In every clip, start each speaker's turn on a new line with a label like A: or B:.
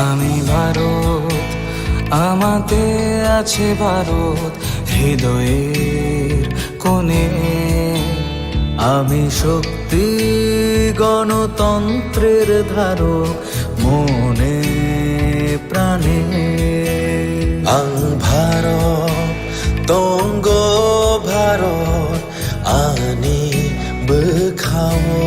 A: আমি ভারত, আমাতে আছে ভারত হৃদয়ের কোণে। আমি শক্তি গণতন্ত্রের ধারক মনে প্রাণে।
B: ভারত তঙ্গ ভারত আনি বখাও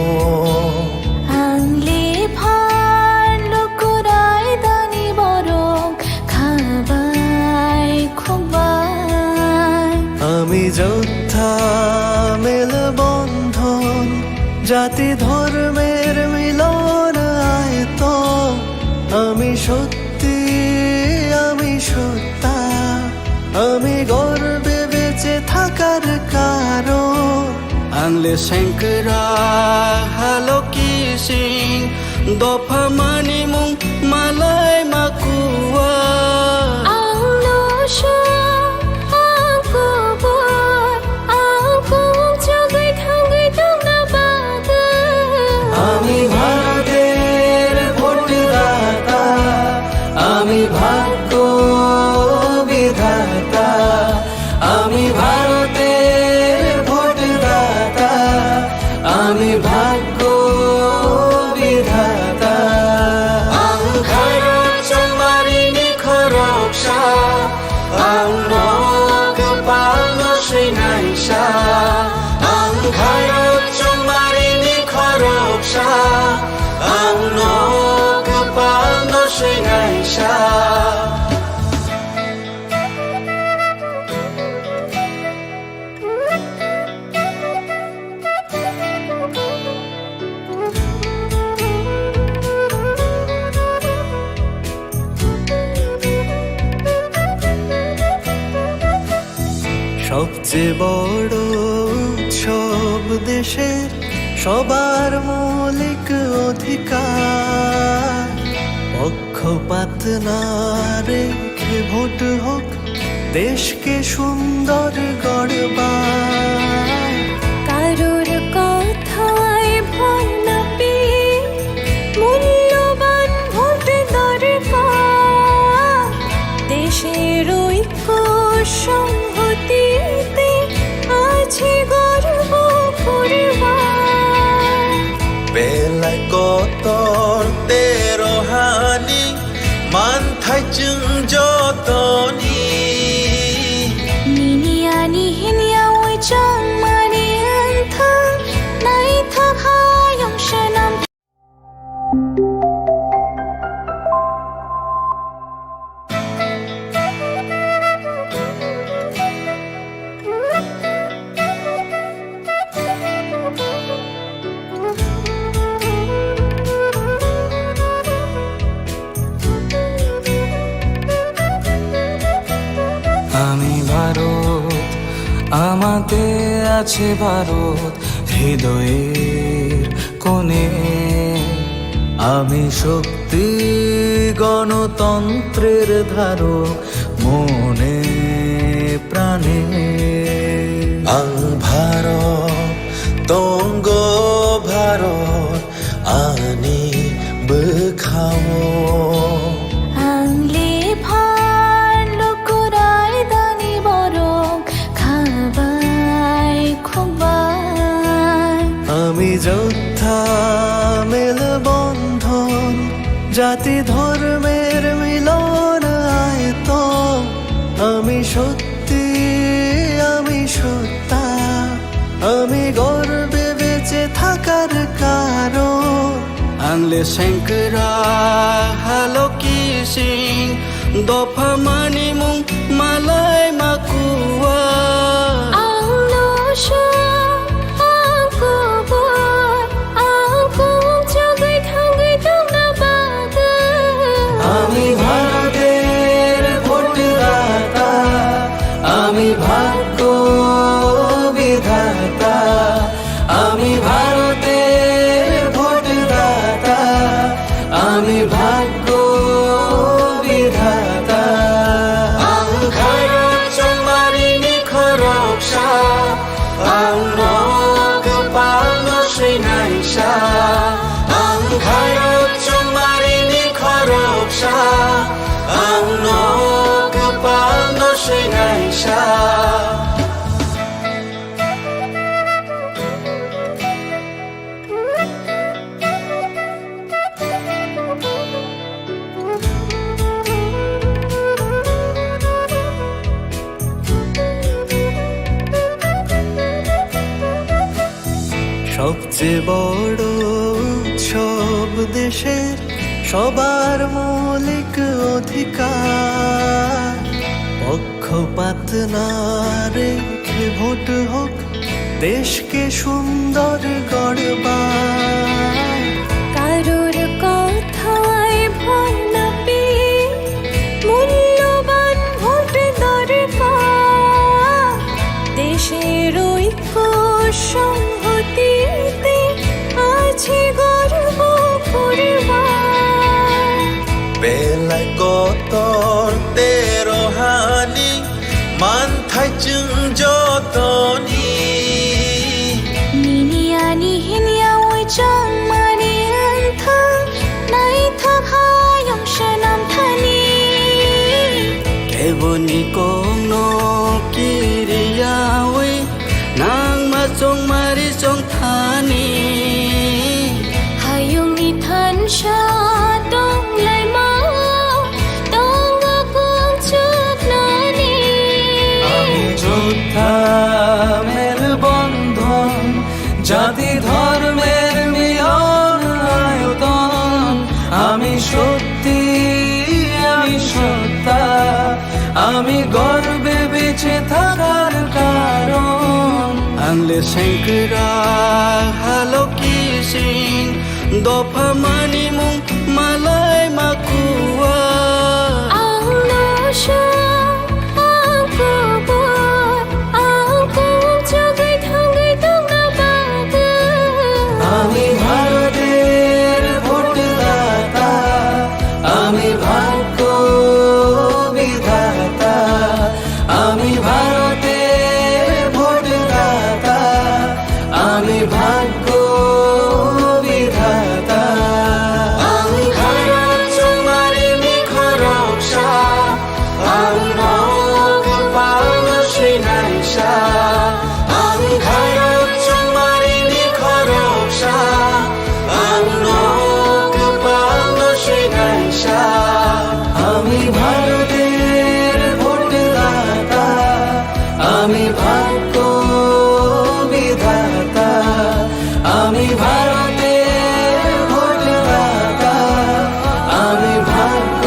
C: আংলে ভার লোকরাই দানি বরং খাবাই খুবাই।
B: আমি যোদ্ধা মেলবন্ধন জাতি ধর্মের মিলন আয়ত। আমি সত্যি, আমি সত্তা, আমি গর্বে বেঁচে থাকার কারণ।
A: আংলে শঙ্করা হালো কিসিং দফা মানিমুং মালাই মাকুয়া।
C: আংলো আকুবর আকুম জগৈ থাঙ্গৈ তোমরা বাদ।
A: আমি ভারতের ভোটদাতা, আমি ভাগ্য বিধাতা। আমি ভারতের ভোটদাতা, আমি ভাগ্য বিধাতা। আং ভারত চমারিনি খরকসা, আং নগ পালন শ্রীনাইসা। আং ভারত চমারিনি খরকসা, আং নগ পালন শ্রীনাইসা।
B: সবচেয়ে বড় উৎসব দেশের সবার মৌলিক অধিকার। পক্ষপাত না রেখে ভোট হোক, দেশকে সুন্দর গড়বার।
C: কারোর কথায় ভয় না পেয়ে মূল্যবান ভোট দরকার। দেশের ঐক্য সংহতিতে আছে গর্ব করবার।
B: বেলায় কতর তেরোহানি মান থাইচুং যতনি।
C: মিনিয়ানি হিনিয়া ওই চামারি আন্থাং নাই থাকায়ং সনাম।
A: আমি ভারত, আমাতে আছে ভারত হৃদয়ের কোণে। আমি শক্তি গণতন্ত্রের ধারক মনে প্রাণে।
B: ভারত তঙ্গ ভারত আনি বখাও
C: আংলে ভার লোকরাই দানি বরং খাবাই খুবাই।
B: আমি যোদ্ধা মেলবন্ধন জাতি ধর্মের মিলন আয়ত। আমি সত্যি, আমি সত্তা, আমি গর্বে বেঁচে থাকার কারণ।
A: আংলে শঙ্করা হালো কিসিং দফা মানিমুং মালাই মাকুয়া।
C: আংলো আকুবর আকুম জগৈ থাঙ্গৈ তোমরা বাদ।
A: আমি ভারতের ভোটদাতা, আমি ভাগ্য বিধাতা। আমি ভারতের ভোটদাতা, আমি ভাগ্য বিধাতা।
B: যে বড় উৎসব দেশের সবার মৌলিক অধিকার, পক্ষপাত না রেখে ভোট হোক দেশকে সুন্দর গড়বার।
C: কারোর কথায় ভয় না পেয়ে মূল্যবান ভোট দরকার, দেশের ঐক্য সংহতিতে আছে গর্ব করবার।
A: বেলায় কতর তেরো হানি মান থাইচুং যতনি
C: নিনিয়ানি হিনিয়া ওই চাংমানি আন্থা নাই থাকায়ং শানাম থানি।
A: কেবনি কোনো কিরিয়াওই নাং মা চং মারি চং Thani
C: হায়ং ni than sha dong lai mau dong akong chuk nani।
A: আমি যোদ্ধা মের বন্ধন, জাতি ধর্মের মিলন আয়তন, আমি সত্যি আমি সত্তা, আমি গর্বে বেঁচে থাকার কারণ। আনলে শঙ্করা হালো কিসিং দফা মানি মুং মালাই মাকুয়া
C: Ang lo sha ang kubur ang kong chagay thangay tong na baga।
A: আমি ভারতের ভোটদাতা, আমি ভাগ্য বিধাতা, আমি ভারতের ভোটদাতা, আমি ভাগ্য বিধাতা। আমি ভারত তোমারি নিখরকশা, আমি রঙ পালন শ্রীনাইশা, আমি ভারত তোমারি নিখরকশা, আমি রঙ পালন শ্রীনাইশা। আমি ভারতের ভোটদাতা, আমি ভাগ্য বিধাতা, আমি ভারতের ভোটদাতা, আমি ভাগ্য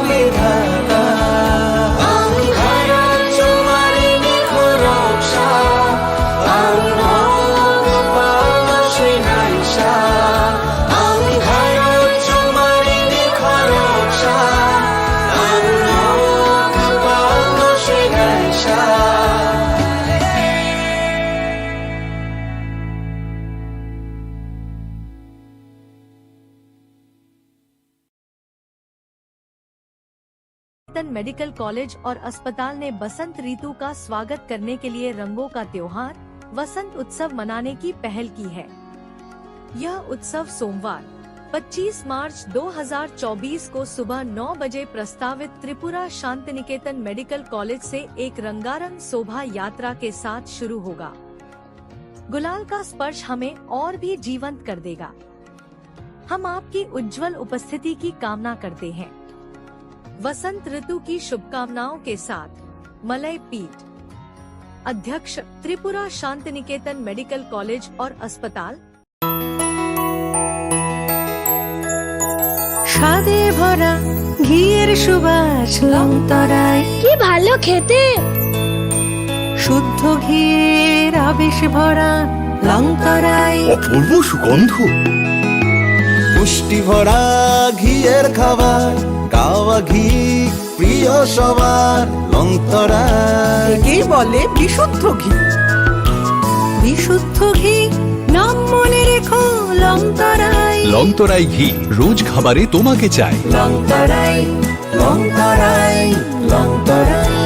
A: বিধাতা। আমি ভারত তোমারি নিখরকশা, আমি রঙ পালন শ্রীনাইশা, আমি ভারত তোমারি নিখরকশা, আমি রঙ পালন শ্রীনাইশা।
D: मेडिकल कॉलेज और अस्पताल ने बसंत ऋतु का स्वागत करने के लिए रंगों का त्योहार वसंत उत्सव मनाने की पहल की है। यह उत्सव सोमवार 25 मार्च 2024 को सुबह 9 बजे प्रस्तावित त्रिपुरा शांतिनिकेतन मेडिकल कॉलेज से एक रंगारंग शोभा यात्रा के साथ शुरू होगा। गुलाल का स्पर्श हमें और भी जीवंत कर देगा। हम आपकी उज्जवल उपस्थिति की कामना करते हैं। वसंत ऋतु की शुभकामनाओं के साथ मलय पीठ अध्यक्ष त्रिपुरा शांतिनिकेतन मेडिकल कॉलेज और अस्पताल।
B: স্বাদে ভরা ঘিয়ের সুবাস লংতরায়,
C: কি ভালো খেতে।
B: শুদ্ধ ঘিয়ের আবেশ ভরা লংতরায়,
E: অপূর্ব সুগন্ধ।
B: পুষ্টি ভরা ঘিয়ের খাবার, গাওয়া ঘি প্রিয় সবার লংতরায়।
F: একেই বলে বিশুদ্ধ ঘি।
B: বিশুদ্ধ ঘি নাম মনে রেখো লংতরায়।
E: লংতরাই ঘি রোজ খাবারে তোমাকে চাই।
B: লংতরায় লংতরায় লংতরায়।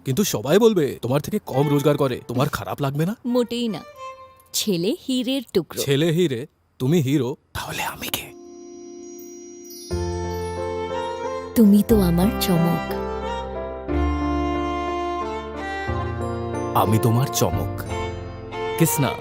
G: কিন্তু সবাই বলবে তোমার থেকে কম রোজগার করে, তোমার খারাপ লাগবে না?
H: মোটেই না। ছেলে হীরের টুকরো।
G: ছেলে হিরে, তুমি হিরো, তাহলে আমি কে?
H: তুমি তো আমার চমক।
G: আমি তোমার চমক। কিসনা?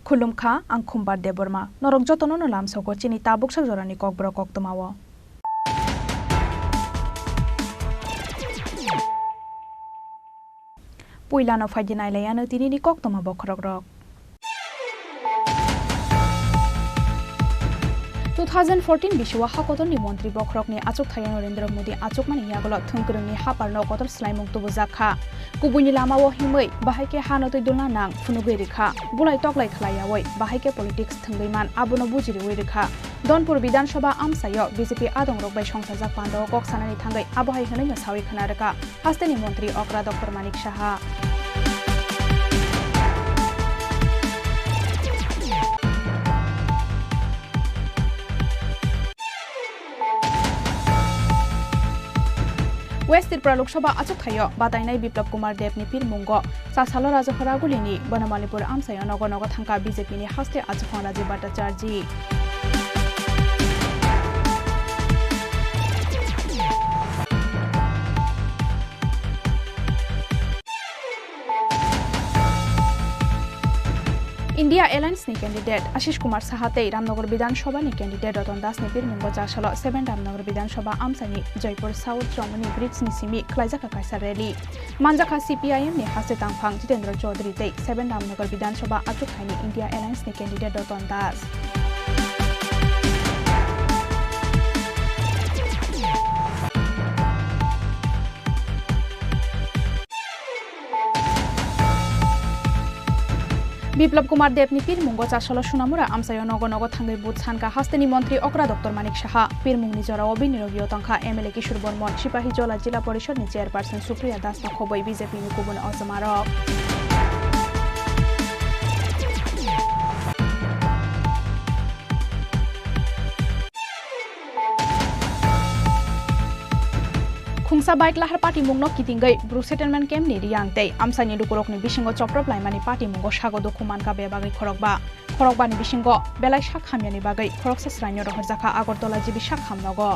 I: खुलुमखा आं खुम्बार देबरमा नरक जतननो लामसको चिनि ताबुक सागजरानि ककब्र कक्तमाव पुइलानो फाइदिनाय लायानो तिनिनि कक्तमा बखरक रक 2014 बिशुवा हाकतननि मन्त्री बखरकनि आचुक थाया नरेन्द्र मोदी आचुकमानि यागल थंकरंनि हापारनो कतर स्लाइमुक तुबुजाखा कुबुनि लामाव हिमै बाहायके हानतै दुलना नां फुनुगै रेखा बुलाय तकलाय खलायावै बाहायके पलिटिक्स थंगैमान आबुनो बुजिरिवै रेखा दनपुर विधानसभा आमसायो बीजेपी आदंरक बाय संसार जापान्दो कक्सानानि थांगै आबहाय हनै सावै खनारका हास्तेनि मन्त्री अक्रा डॉक्टर मानिक साहा वेस्ट त्रिपुरा लोकसभा आचुक थायो बादायनाय बिप्लब कुमार देवनि पिरमुंगो सासालो राजखरा गुलिनि बनमालीपुर आमसायो नगर नगर थांका बीजेपीनि हास्ते आचुक राजीव भट्टाचार्य इंडिया एलायंस नि कैंडिडेट आशीष कुमार साहाते रामनगर विधानसभा नि कैंडिडेट रतन दास नि पिरमुंगो जासालो 7 रामनगर विधानसभा आमसानि जयपुर साउथ रमनी ब्रिज नि सिमी क्लाइजाका कायसा रैली मानजाखा सीपीआईएम नि हासे तांफांग जितेंद्र चौधरी ते 7 रामनगर विधानसभा आचुकायनि इंडिया एलायंस नि कैंडिडेट रतन दास बिप्लब कुमार देवनि पिरमुंगो चासलो सुनामुरा आमसायो नगर नगर थांगै बुथ सानका हास्तेनि मन्त्री अक्रा डॉक्टर मानिक साहा पिरमुंगनि जराव बिनिरोगियो तंखा एमएलए किशोर बर्मन सिपाही जला जिल्ला परिषदनि चेयरपार्सन सुप्रिया दास नखबै बीजेपीनि गुबुन अजमारक खुंसा बाइक लाहार पार्टी मुंगनो कितिंगै ब्रु सेटलमेंट कैम्प नि रियांगते आमसानि दुकुरकनि बिसिंगो चप्रप लाइमानि पार्टी मुंगो सागो दुखुमानका बेबागै खरकबानि बिसिंगो बेलाय सा खामयानि बागै खरकसा स्राइनो रहरजाखा आगरतला जिबि सा खामनगो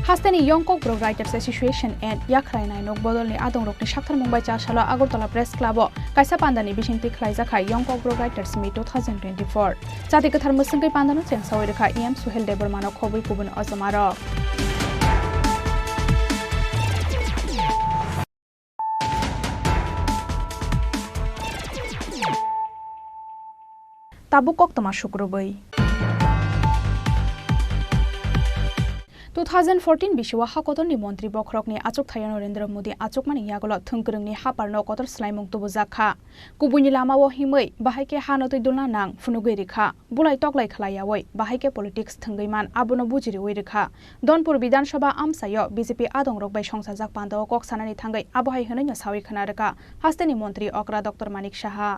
I: हास्तेनि यंगकक ब्रग राइटर्स एसोसिएशन एंड याख्रायनाय नक बदलनि आदंरकनि साक्थार मुंबाइ चासाला आगरतला प्रेस क्लाबो कायसा पान्दानि बिसिंति खलाइजाखा यंगकक ब्रग राइटर्स मी 2024 जाति कथार मुसंगै पान्दानो चेंसावै रेखा एम सुहेल देबरमानो खबै गुबुन अजमारक ताबुक कक्तमा शुक्रबै 2014 बिशुवा हाकतननि मन्त्री बखरकनि आचुक थाया नरेन्द्र मोदी आचुकमानि यागल थंकरंनि हापारनो कतर स्लाइमुक तुबुजाखा कुबुनि लामाव हिमै बाहायके हानतै दुलना नां फुनुगै रेखा बुलाय तकलाय खलायावै बाहायके पलिटिक्स थंगैमान आबुनो बुजिरिवै रेखा दनपुर विधानसभा आमसायो बीजेपी आदंरक बाय संसार जापान्दो कक्सानानि थांगै आबहाय हनै सावै खनारका हास्तेनि मन्त्री अक्रा डॉक्टर मानिक साहा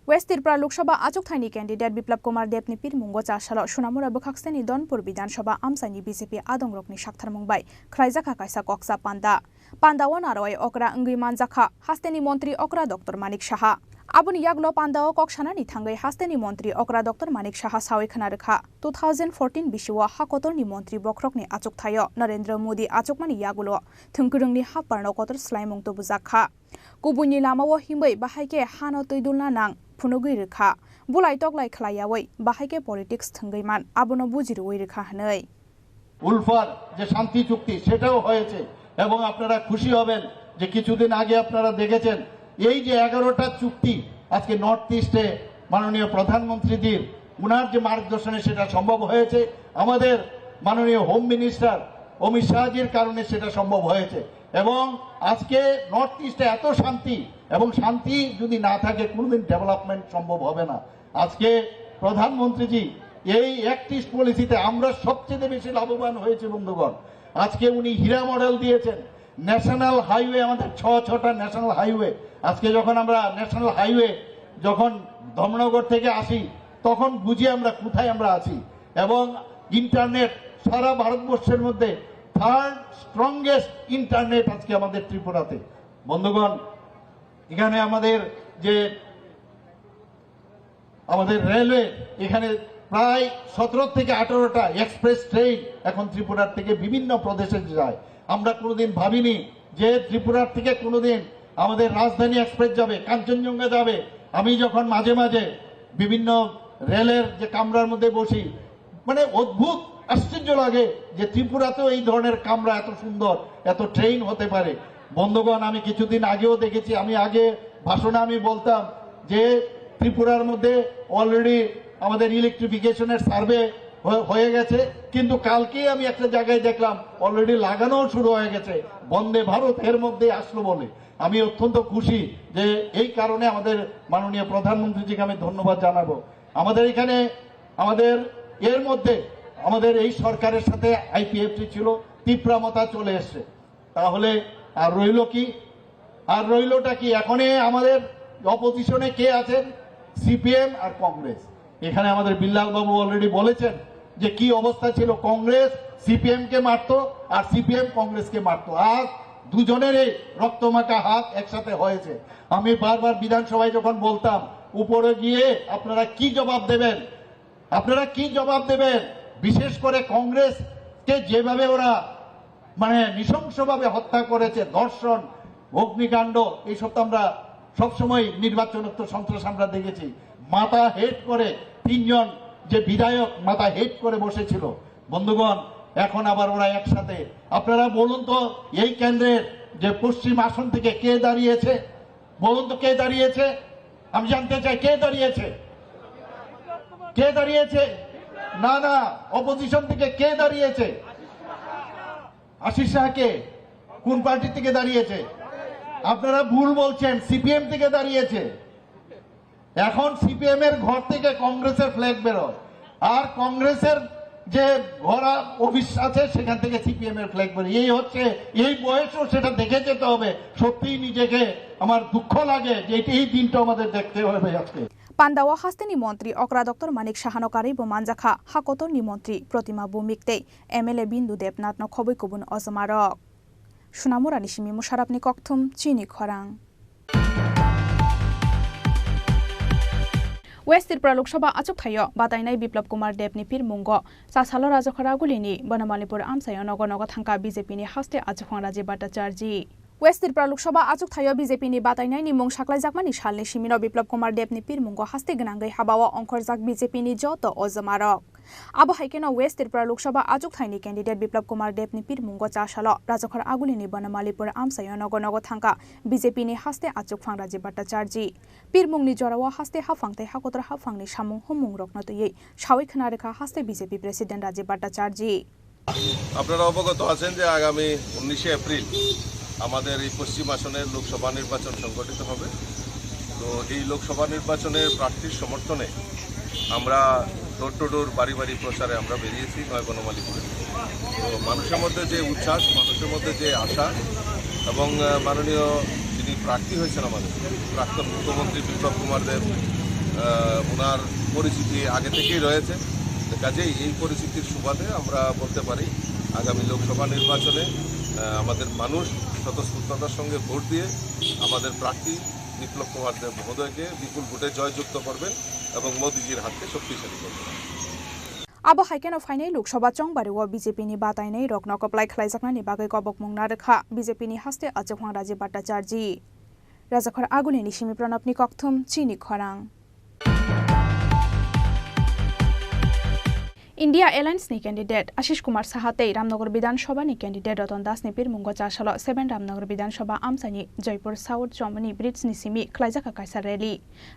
I: वेस्ट त्रिपुरा लोकसभा आचुक थाइनि कैंडिडेट बिप्लब कुमार देवनि पिरमुंगो चासालो सुनामुरा बखाक्सेनि दनपुर विधानसभा आमसानि बीजेपी आदंरकनि साक्थार मुंबाइ खलाइजाखा कायसा कक्सा पान्दाव नारवाय अक्रा अंगै मानजाखा हास्तेनि मन्त्री अक्रा डॉक्टर मानिक साहा आबुनि यागलो पान्दाव कक्सानानि थांगै हास्तेनि मन्त्री अक्रा डॉक्टर मानिक साहा सावै खनारखा 2014 बिशुवा हाकतननि मन्त्री बखरकनि आचुक थायो नरेन्द्र मोदी आचुकमानि यागलो थंकरंनि हापारनो कतर स्लाइमुंग तुबुजाखा कुबुनि लामाव हिमै बाहायके हानतै दुलना नां फुनुगै रेखा बुलाय तकलाय खलायावै बाहायके पलिटिक्स थंगैमान आबुनो बुजिरिवै रेखा हनै
J: উলফার যে শান্তি চুক্তি সেটাও হয়েছে এবং আপনারা খুশি হবেন যে কিছুদিন আগে আপনারা দেখেছেন এই যে 11টা চুক্তি আজকে নর্থ ইস্টে মাননীয় প্রধানমন্ত্রীজির উনার যে মার্গদর্শনে সেটা সম্ভব হয়েছে আমাদের মাননীয় হোম মিনিস্টার অমিত শাহজির কারণে সেটা সম্ভব হয়েছে এবং আজকে নর্থ ইস্টে এত শান্তি এবং শান্তি যদি না থাকে কোনোদিন ডেভেলপমেন্ট সম্ভব হবে না আজকে প্রধানমন্ত্রীজি এই অ্যাক্টিভ পলিসিতে আমরা সবচেয়ে বেশি লাভবান হয়েছে বন্ধুগণ আজকে উনি হীরা মডেল দিয়েছেন ন্যাশনাল হাইওয়ে আমাদের 6টা ন্যাশনাল হাইওয়ে আজকে যখন আমরা ন্যাশনাল হাইওয়ে যখন ধর্মনগর থেকে আসি তখন বুঝি আমরা কোথায় আমরা আছি এবং ইন্টারনেট সারা ভারতবর্ষের মধ্যে থার্ড স্ট্রংগেস্ট ইন্টারনেট আজকে আমাদের ত্রিপুরাতে বন্ধুগণ এখানে আমাদের যে আমাদের রেলওয়ে এখানে প্রায় 17 থেকে 18টা এক্সপ্রেস ট্রেন এখন ত্রিপুরার থেকে বিভিন্ন প্রদেশে যায়। আমরা কোনোদিন ভাবিনি যে ত্রিপুরার থেকে কোনোদিন আমাদের রাজধানী এক্সপ্রেস যাবে, কাঞ্চনজঙ্ঘা যাবে। আমি যখন মাঝে মাঝে বিভিন্ন রেলের যে কামরার মধ্যে বসি, মানে অদ্ভুত আশ্চর্য লাগে যে ত্রিপুরাতেও এই ধরনের কামরা এত সুন্দর, এত ট্রেন হতে পারে। বন্ধুগণ, আমি কিছুদিন আগেও দেখেছি, আমি আগে ভাষণে আমি বলতাম যে ত্রিপুরার মধ্যে অলরেডি আমাদের ইলেকট্রিফিকেশনের সার্ভে হয়ে গেছে, কিন্তু কালকেই আমি একটা জায়গায় দেখলাম অলরেডি লাগানো শুরু হয়ে গেছে। বন্দে ভারত এর মধ্যে আসলো বলে আমি অত্যন্ত খুশি যে এই কারণে আমাদের মাননীয় প্রধানমন্ত্রীজিকে আমি ধন্যবাদ জানাবো। আমাদের এখানে আমাদের এর মধ্যে আমাদের এই সরকারের সাথে আইপিএফটি ছিল, তীব্রামতা চলে এসছে। তাহলে আর রইল কি? আর রইলটা কি? এখনই আমাদের অপোজিশনে কে আছেন? সিপিএম আর কংগ্রেস। এখানে আমাদের বিল্লাল বাবু অলরেডি বলেছেন যে কি অবস্থা ছিল। কংগ্রেস সিপিএম কে মারতো আর সিপিএম কংগ্রেসকে মারতো। আজ দুজনেরই রক্তমাখা হাত একসাথে হয়েছে। আমি বারবার বিধানসভায় যখন বলতাম, উপরে গিয়ে আপনারা কি জবাব দেবেন, আপনারা কি জবাব দেবেন? বিশেষ করে কংগ্রেসকে যেভাবে ওরা মানে নৃশংসভাবে হত্যা করেছে, ধর্ষণ, অগ্নিকাণ্ড, এইসব তো আমরা সবসময় নির্বাচনোত্তর সন্ত্রাস আমরা দেখেছি। মাথা হেট করে 3 জন যে বিধায়ক মাথা হেট করে বসেছিল। বন্ধুগণ, এখন আবার ওরা একসাথে। আপনারা বলুন তো, এই কেন্দ্রের যে পশ্চিম আসন থেকে কে দাঁড়িয়েছে? বলুন তো কে দাঁড়িয়েছে? আমি জানতে চাই কে দাঁড়িয়েছে? কে দাঁড়িয়েছে? না না, অপোজিশন থেকে কে দাঁড়িয়েছে? আশিস শাহকে কোন পার্টি থেকে দাঁড়িয়েছে? আপনারা ভুল বলছেন, সিপিএম থেকে দাঁড়িয়েছে। এখন সিপিএম এর ঘর থেকে কংগ্রেসের ফ্ল্যাগ বেরোয়, আর কংগ্রেসের যে ঘর অফিস আছে সেখান থেকে সিপিএম এর ফ্ল্যাগ বেরোয়। এই হচ্ছে, এই বয়সেও সেটা দেখে যেতে হবে। সত্যিই নিজেকে আমার দুঃখ লাগে যে এই দিনটা আমাদের দেখতে হবে আজকে।
I: পান্দাওয়া হাস্তেনি মন্ত্রী অকরা ডক্টর মানিক সাহানকারী বমানজাখা হাকতর নি মন্ত্রী প্রতিমা বুমিকতে এমএলএ বিন্দু দেবনাথ ন খবৈ কুবুন অজমারক সুনামুরানি সিমি মুশারাফনি ককথুম চিনি খরাং। वेस्ट त्रिपुरा लोकसभा आचुकथायो बादायनाय बिप्लब कुमार देवनि पिरमुंग चासालो राजखरा गुलिनि बनमालीपुर आमसायो नगर नगर थांका बीजेपीनि हास्ते आचुखां राजीव भट्टाचार्य। वेस्ट त्रिपुरा लोकसभा आचुकथायो बीजेपीनि बादायनायनि मुं साख्लायजाकमानि सालनि सिमिनो बिप्लब कुमार देवनि पिरमुंग हास्ते गोनाङै हाबाओ अंखरजाक बीजेपीनि जत अजमारक आबो हाइकेनो वेस्ट त्रिपुरा लोकसभा आचुकथायनि कैंडिडेट बिप्लब कुमार देवनि पिरमुंग चासालो राजखर आगुलिनि बनमालीपुर आमसायो नगर नगर थांका बीजेपीनि हास्ते आचुकफां राजीव भट्टाचार्य पिरमुंगनि जराव हास्ते हाफांते हाकतर हाफांनि सामुं हुमुं रखनतयै सावै खोनारेखा हास्ते बीजेपी प्रेसिडेंट राजीव भट्टाचार्य।
K: আপনারা অবগত আছেন যে আগামী 19 এপ্রিল আমাদের এই পশ্চিম আসনের লোকসভা নির্বাচন সংগঠিত হবে। তো এই লোকসভা নির্বাচনের প্রার্থীর সমর্থনে আমরা ডোর টু ডোর বাড়ি বাড়ি প্রচারে আমরা বেরিয়েছি নয় বনমালীপুরে। তো মানুষের মধ্যে যে উচ্ছ্বাস, মানুষের মধ্যে যে আশা, এবং মাননীয় যিনি প্রার্থী হয়েছেন আমাদের প্রাক্তন মুখ্যমন্ত্রী বিপ্লব কুমার দেব, ওনার পরিচিতি আগে থেকেই রয়েছে। কাজেই এই পরিস্থিতির সুবাদে আমরা বলতে পারি আগামী লোকসভা নির্বাচনে আমাদের মানুষ স্বতঃস্ফূর্ততার সঙ্গে ভোট দিয়ে আমাদের প্রার্থী বিপ্লব কুমার দেব মহোদয়কে বিপুল ভোটে জয়যুক্ত করবেন এবং মোদীজির হাতকে শক্তিশালী করবেন।
I: आबो हाइकेनो फाइनै लोकसभा चंबारिओ बीजेपीनि बादायनाय रकन कप्लाय खलायजाकनानि बागै गबक मुंना रेखा बीजेपीनि हास्ते आचुखां राजीव भट्टाचार्य राजाखर आगुलिनि सिमी प्रणबनि ककथुम चिनि खरां। इंडिया एलायंसनि कैंडिडेट आशीष कुमार साहाते रामनगर विधानसभानि कैंडिडेट रतन दासनि पिरमुंग चासालो 7 रामनगर विधानसभा आमसानि जयपुर साउथ चमनी ब्रिजनि सिमी खलायजाखा कायसा रैली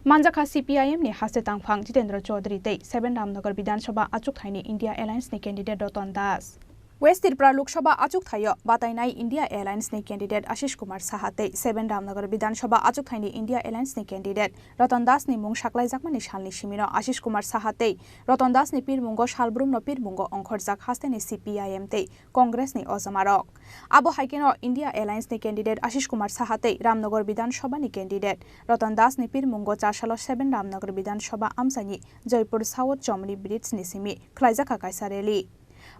I: मानजाखा सीपीआईएम नि हास्ते तांफां जितेंद्र चौधरी ते 7 रामनगर विधानसभा आचुकथायनि इंडिया एलायंसनि कैंडिडेट रतन दास। वेस्ट त्रिपुरा लोकसभा आचुकथायो बादायनाय इंडिया एलायंसनि कैंडिडेट आशीष कुमार साहाते 7 रामनगर विधानसभा आचुकथायनि इंडिया एलायंसनि कैंडिडेट रतन दासनि मुं साख्लायजाकमानि सालनि सिमिनो आशीष कुमार साहाते रतन दासनि पिरमुंग सालब्रुमनो पिरमुंग अंखरजाक हास्तेनि सीपीआईएम ते कांग्रेसनि अजमारक आबो हाइकेनो इंडिया एलायंसनि कैंडिडेट आशीष कुमार साहाते रामनगर विधानसभानि कैंडिडेट रतन दासनि पिरमुंग चासालो 7 रामनगर विधानसभा आमसानि जयपुर साउथ चमनी ब्रिजनि सिमी खलायजाखा कायसा रैली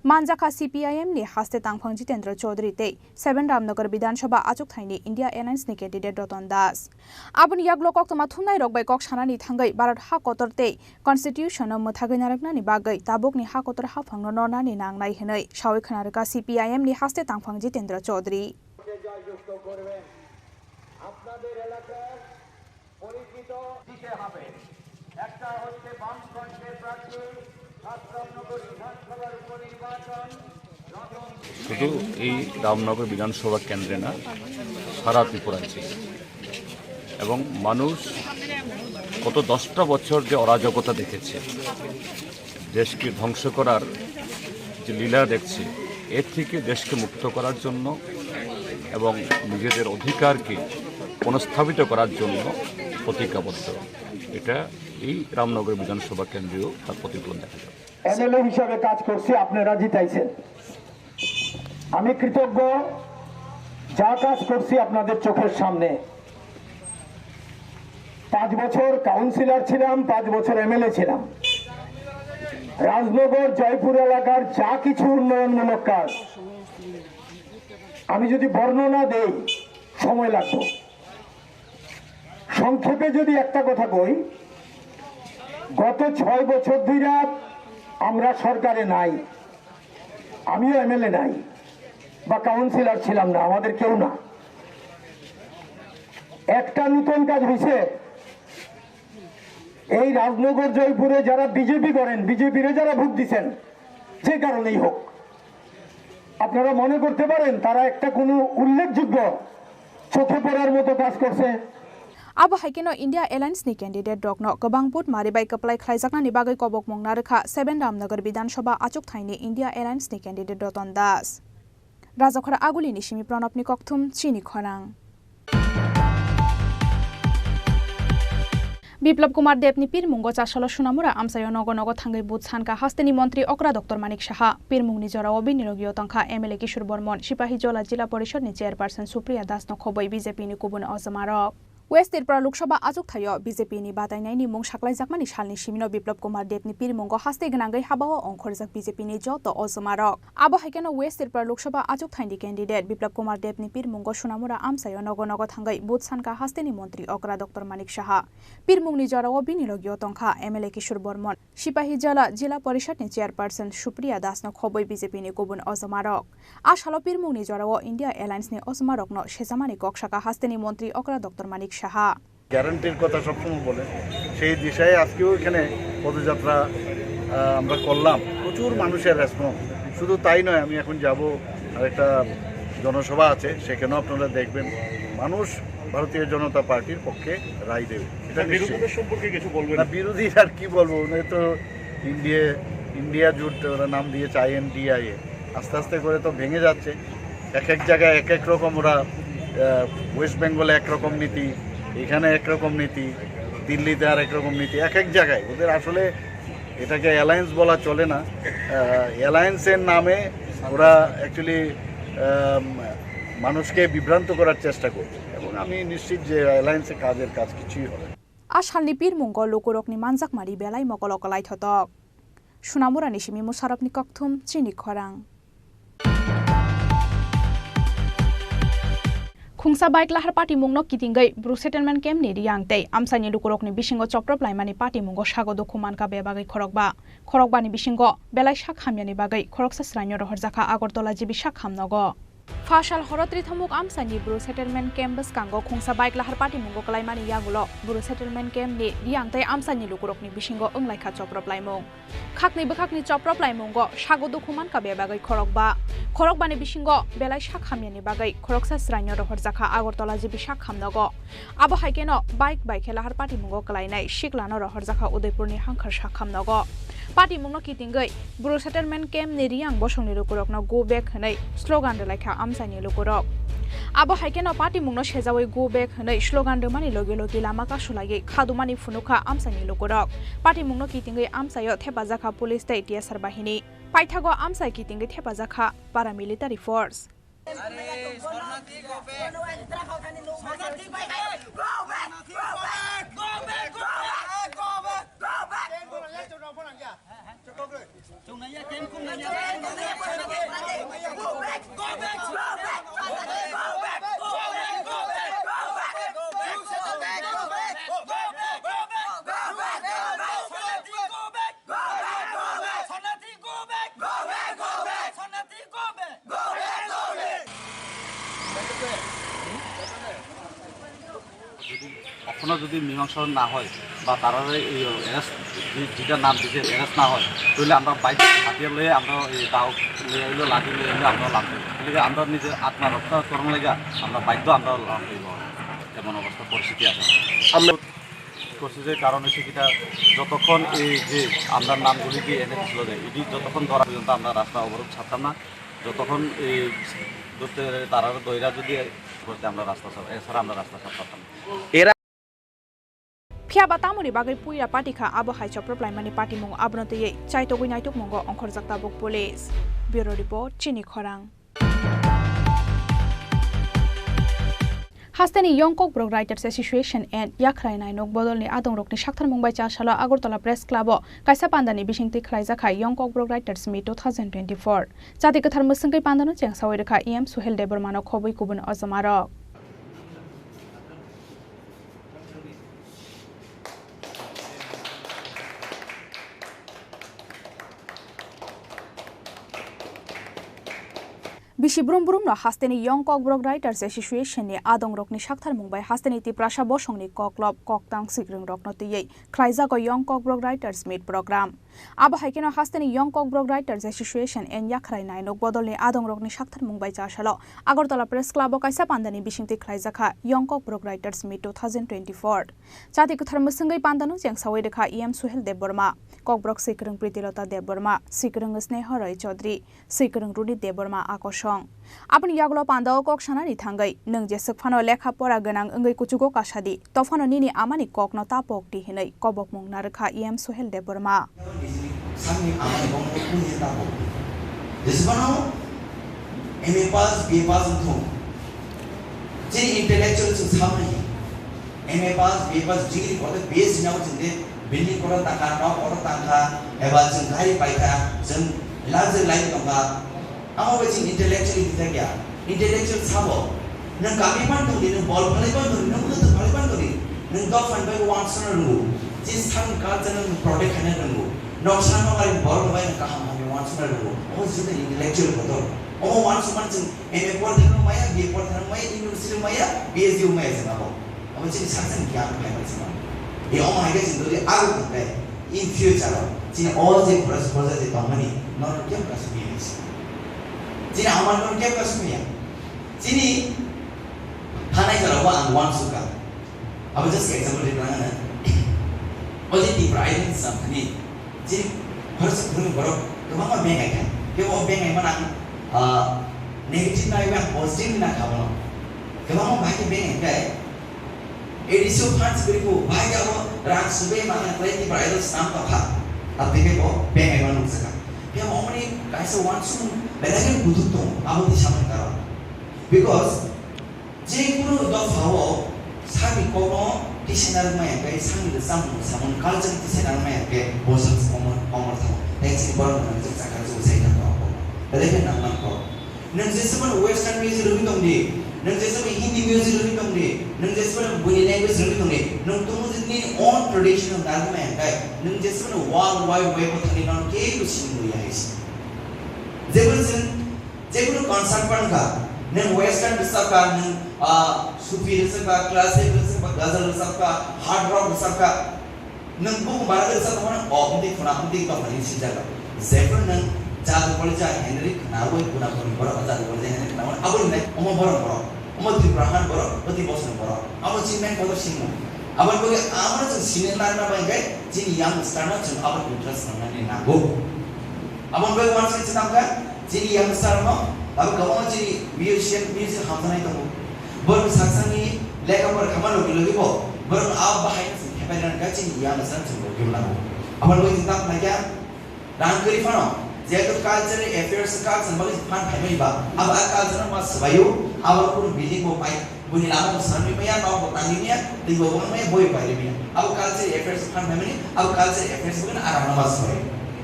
I: मानजाखा CPIM नि हास्ते तांगफांग जितेंद्र चौधरी ते 7 रामनगर विधानसभा आचुक थाइनि इंडिया एलायंस नि कैंडिडेट रतन दास आबुन याग्लो कक तमा थुमनाय रगबाय कक सानानि थांगै भारत हा कतर ते कन्स्टिट्यूशन मथागै नारकनानि बागै ताबुक नि हा कतर हा फांनो नरनानि नांनाय हनै सावै खनारका CPIM नि हास्ते तांगफांग जितेंद्र चौधरी আপনাদের এলাকার পরিচিত দিতে হবে একটা হচ্ছে বামফ্রন্টের প্রার্থী রামনগর বিধানসভার উপনির্বাচন
L: শুধু এই রামনগর বিধানসভা কেন্দ্রে না সারা ত্রিপুরায় এবং মানুষ গত 10টা বছর যে অরাজকতা দেখেছে দেশকে ধ্বংস করার যে লীলা দেখছে এর থেকে দেশকে মুক্ত করার জন্য এবং নিজেদের অধিকারকে পুনঃস্থাপিত করার জন্য প্রতিজ্ঞাবদ্ধ এটা এই রামনগর বিধানসভা কেন্দ্রেও তার প্রতিফলন দেখা যাবে
J: এমএলএ হিসাবে কাজ করছি আপনারা জিতাইছেন আমি কৃতজ্ঞ যা কাজ করছি আপনাদের চোখের সামনে 5 বছর কাউন্সিলর ছিলাম 5 বছর এমএলএ ছিলাম রাজনগর জয়পুর এলাকার যা কিছু উন্নয়নমূলক কাজ আমি যদি বর্ণনা দেই সময় লাগবে সংক্ষেপে যদি একটা কথা কই গত 6 বছর ধরে আমরা সরকারে নাই আমিও এমএলএ নাই বা কাউন্সিলর ছিলাম না আমাদের কেউ না একটা নতুন কাজ হইছে এই রাজনগর জয়পুরে যারা বিজেপি করেন বিজেপিরে যারা ভোট দিবেন যে কারণেই হোক আপনারা মনে করতে পারেন তারা একটা কোনো উল্লেখযোগ্য চোখে পড়ার মতো কাজ করছে
I: Abo haikeno India Airlines ni candidate dokno gobang put maribai kaplai khlaijakna ni bagai kobok mongna rekha 7 Ramnagar Vidhanasabha achuk thaini India Airlines ni candidate Ratan Das Rajakhara aguli ni simi pranab ni kokthum chini khorang Biplab Kumar দেবনি পীরমুঙ্গ চাষাল সুনামুরা আমসায় নগনগ থাঙ্গৈ booth সানকা হাস্তেনি মন্ত্রী অকরা ডক্টর মানিক সাহা পীরমুংনি জরাও বিনিয়োগীয় তংখা এমএলএ কিশোর বর্মন সিপাহী জলা জিলা পরিষদনি চেয়ারপারসন সুপ্রিয়া দাস নখবৈ বিজেপি ni কুবুন অজমারক West Tirpura Loksaha achuk thayo BJP ni batainai ni mung saklai jakmani salni simino Biplab Kumar Dev ni pirmungo haste gnangai habao ongkhorjak BJP ni joto ozmarok abo haikeno West Tirpura Loksaha achuk thaini candidate Biplab Kumar Dev ni pirmungo sunamura amsayo nogonogo thangai buth sanka haste ni montri okra Dr Manik Saha pirmungni jorao binilogio tongkha MLA Kishore Bormon Sipahi Jala Jila Parishad ni chairperson Supriya Das no khoboi BJP ni kubun ozmarok ashalo pirmungni jorao India Airlines ni ozmarok no sejamani koksaka haste ni montri okra Dr Manik Saha
J: গ্যারান্টির কথা সবসময় বলে সেই দিশায় আজকেও এখানে পদযাত্রা আমরা করলাম প্রচুর মানুষের রেসপন্স শুধু তাই নয় আমি এখন যাব আরেকটা জনসভা আছে সেখানেও আপনারা দেখবেন মানুষ ভারতীয় জনতা পার্টির পক্ষে রায় দেবে এটা বিরোধীদের সম্পর্কে কিছু বলবেন না বিরোধী আর কি বলবো উনি তো ইন্ডিয়া জোট ওরা নাম দিয়েছে INDIA আস্তে আস্তে করে তো ভেঙে যাচ্ছে এক এক জায়গায় এক এক রকম ওরা ওয়েস্ট বেঙ্গলে একরকম নীতি এখানে একরকম নীতি দিল্লিতে আর একরকম নীতি এক এক জায়গায় ওদের আসলে এটাকে অ্যালায়েন্স বলা চলে না অ্যালায়েন্সের নামে ওরা অ্যাকচুয়ালি মানুষকে বিভ্রান্ত করার চেষ্টা করছে এবং আমি নিশ্চিত যে অ্যালায়েন্সের কাজ কিছুই হবে
I: আশালনি পীরমুঙ্গ লোকরকনি মানজাকমারি বেলাই মকলকলাই থতক সুনামুরানি সিমি মুসারফনি ককথুম চিনি খরাং Khungsa bike lahar party mungno kitingai bru settlement camp ni riang tei amsani lukurokni bisingo choprop laimani party mungo sagodo khuman ka bebagai khorokba ni bisingo belai sak hamyani bagai khoroksa sranyo rohorjaka Agartala jibi sak hamnogo Fashal horotri thamuk amsani bru settlement camp baskango khungsa bike lahar party mungo kalaimani yagulo bru settlement camp ni riang tei amsani lukurokni bisingo onglaikha choprop laimung khakni choprop laimungo sagodo khuman ka bebagai khorokba ni bisingo belai sak hamyani bagai khoroksa sranyo rohorjaka Agartala jibi sak hamnogo abo haikeno bike lahar party mungo kalainai shiklano rohorjaka Udaipur ni hangkhar sak hamnogo party mungno kitingai bru settlement camp ni riang bosongni lukurokno go back hanai slogan delaikha amsani lukurok abo haikeno party mungno sejawai go back hanai slogan demani loge lama ka sulagi khadumani funukha amsani lukurok party mungno kitingai amsayo thepajaka police tei TSR bahini paithago amsai kitingai thepajaka paramilitary force
L: এখনো যদি মীমাংসা না হয় বা তারা এই যেটা নাম দিচ্ছে অ্যারেস্ট না হয় তাহলে আমরা বাইক হাতিয়ে লয়ে আমরা এই দাও লয়ে হইলো লাঠি লয়ে হইলে আমরা লাভব আমরা নিজের আত্মরক্ষা করার লাগে আমরা বাধ্য আমরা লাভ হইব এমন অবস্থা পরিস্থিতি আছে আমরা করছি যে কারণ হচ্ছে কিটা যতক্ষণ এই যে আমরা নামগুলিকে এনে দিছিল যে এটি যতক্ষণ ধরা পর্যন্ত আমরা রাস্তা অবরোধ ছাড়তাম না যতক্ষণ এই ধরতে তারা দইরা যদি করতে আমরা রাস্তা এছাড়া আমরা রাস্তা ছাড়তাম না
I: ফিয়াবা তামুনি বাগै পুইরা पाटिखा आबो हाइचा प्रप्लाइमानि पार्टी मुंग आब्रतयै चाइतोगै नाइतुक मंगो अंखर जाक्ता बुक पुलिस ब्यूरो रिपोर्ट चिनी खरां हास्तानि यंगकक ब्रक राइटर्स एसोसिएशन एंड याखराइनाय नक बदलनि आदंरकनि साक्थार मुंबाइ चासाला आगरतला प्रेस क्लाबो कायसा पान्दानि बिसिंति खराइजाखाय यंगकक ब्रक राइटर्स मीट 2024 जाति कथार मुसंगै पान्दानो चेंसावै रेखा एम सुहेल देबरमानो खबै कुबुन अजमारक बिसि ब्रुम no hasteni yongkok brok writers association ni adong rokni sakthar mungbai hasteni tiprasha bosongni koklop koktang sigrung rokno tiyei khlaija go yongkok brok writers meet program abo haikeno hasteni yongkok brok writers association en yakhrai nai nok bodolni adong rokni sakthar mungbai chasalo agartala press club o kaisa pandani bisingti khlaija kha yongkok brok writers meet 2024 chati kuthar musungai pandanu jengsawai rekha em suhel deborma kokbrok sikrung pritilota deborma sikrung sneha roy chaudhary sikrung rudi deborma akosong আপনি ইয়াগুলো পান্দাও cock সানানি থাঙ্গাই নং যে সফানো লেখা পড়া গনাং অঙ্গৈ কুচুগো কাসাদি তফানো নিনি আমানি কক ন তাপক টি হিनै কবক মুং নারখা ইএম সোহেল দেববর্মা
B: সামনি আমানি বং কুনি তাপক দিসবানো এমএ পাস বি পাস থুম যে ইন্টেলেকচুয়াল সু সামনি MA pass B pass degree কত বেস নাও জিন্দে बिल्डिं करा ताका न करा ताका एबा जों गारि पाइका जों लाज लाइफ दंगा आमा बे जों इंटेलेक्चुअली दिथा गया इंटेलेक्चुअल साबो नों गामि पान दंनि नों बल फले पान दंनि नों खो फले पान दंनि नों द फान बाय वान सन रंगु जे सान कल्चर नों प्रोटेक्ट खाने रंगु नों सान बाय बल बाय नों काहा माने वान सन रंगु ओ जों इंटेलेक्चुअल बतो ओ वान सन जों एमए पढ़ थानो माया बी पढ़ थानो माया यूनिवर्सिटी माया बीएसयू माया जों आबो अब जों सासन ज्ञान पाइबाय जों ये all my guys in the out in future ji all the process is company not क्या कश्मीर जी हमारे लोग क्या कश्मीर जी नी थाने का रवा अंगवान सुका अब just example देना है ना और जी टी प्राइड संपत्ति जी हर से बड़ो तो मामा बैंक है क्या वो बैंक है मना नेगेटिव ना या पॉजिटिव ना खाओ क्या मामा भाई के बैंक है एडिसो फंड्स बिरको भाई अब रात सुबह माने प्लेटी ब्राइडल नाम का था अब देखे वो बैंक है मालूम सका क्या मोमनी कैसे वांसुन बेलगे बुद्धुतो अब दिशामन करो बिकॉज़ जे कुनो दफाओ सामी कोनो डिक्शनरी में है सामी सामन कल्चर डिक्शनरी में है बोसस कॉमर था टेक्स्ट बॉर्ड में जो सका जो सही था बेलगे नाम को नों जेसेबन वेस्टर्न म्यूजिक रुबि दंदि नों जेसेबन हिंदी म्यूजिक रुबि दंदि नों जेसेबन बुनि लैंग्वेज रुबि दंदि नों तुमुजनि ओन ट्रेडिशनल गान में है नों जेसेबन वर्ल्ड वाइड वेब थनि नन के लुसिन मुया है जेबुन कॉन्सर्ट पन का नों वेस्टर्न सब का नों सूफी सब का क्लासिक सब का गजल सब का हार्ड रॉक सब का नों बुक बारदर सब होना ओमदि खुना ओमदि का बनि सिजागा जेबुन नों जादू पड़े जा हेनरिक नावै गुना पड़े बड़ा जादू पड़े हेनरिक नावै अब नहीं ओम बरम बरो ओम त्रिपुराहान बरो अति बसन बरो अब चिमेन को सिंगो अब बोले आमर जों सिनेमा ना बाय जिन यांग स्टार ना जों अब इंटरेस्ट ननानै नागौ अब बे वानस चिनाम का जिन यांग स्टार न अब गवा जिन म्यूजिक हामनाय दङ बर साखसानि लेखाफोर खामानि लगिबो बर आप बाहायनो हेफाजाब का जिन यांग स्टार जों लगिबलाङो अब बे चिन्ता नाया रांगरि फानो जेतो कल्चर अफेयर्स का संबंधित फान फाइमै बा अब आ कल्चर मा सबायो अब कुन बिल्डिंग को पाइ बुनि लामा सरमि मया न बतानिया दिगो वन में बोय पाइ रिमिया अब कल्चर अफेयर्स फान फाइमै अब कल्चर अफेयर्स बगन आराम मा सबाय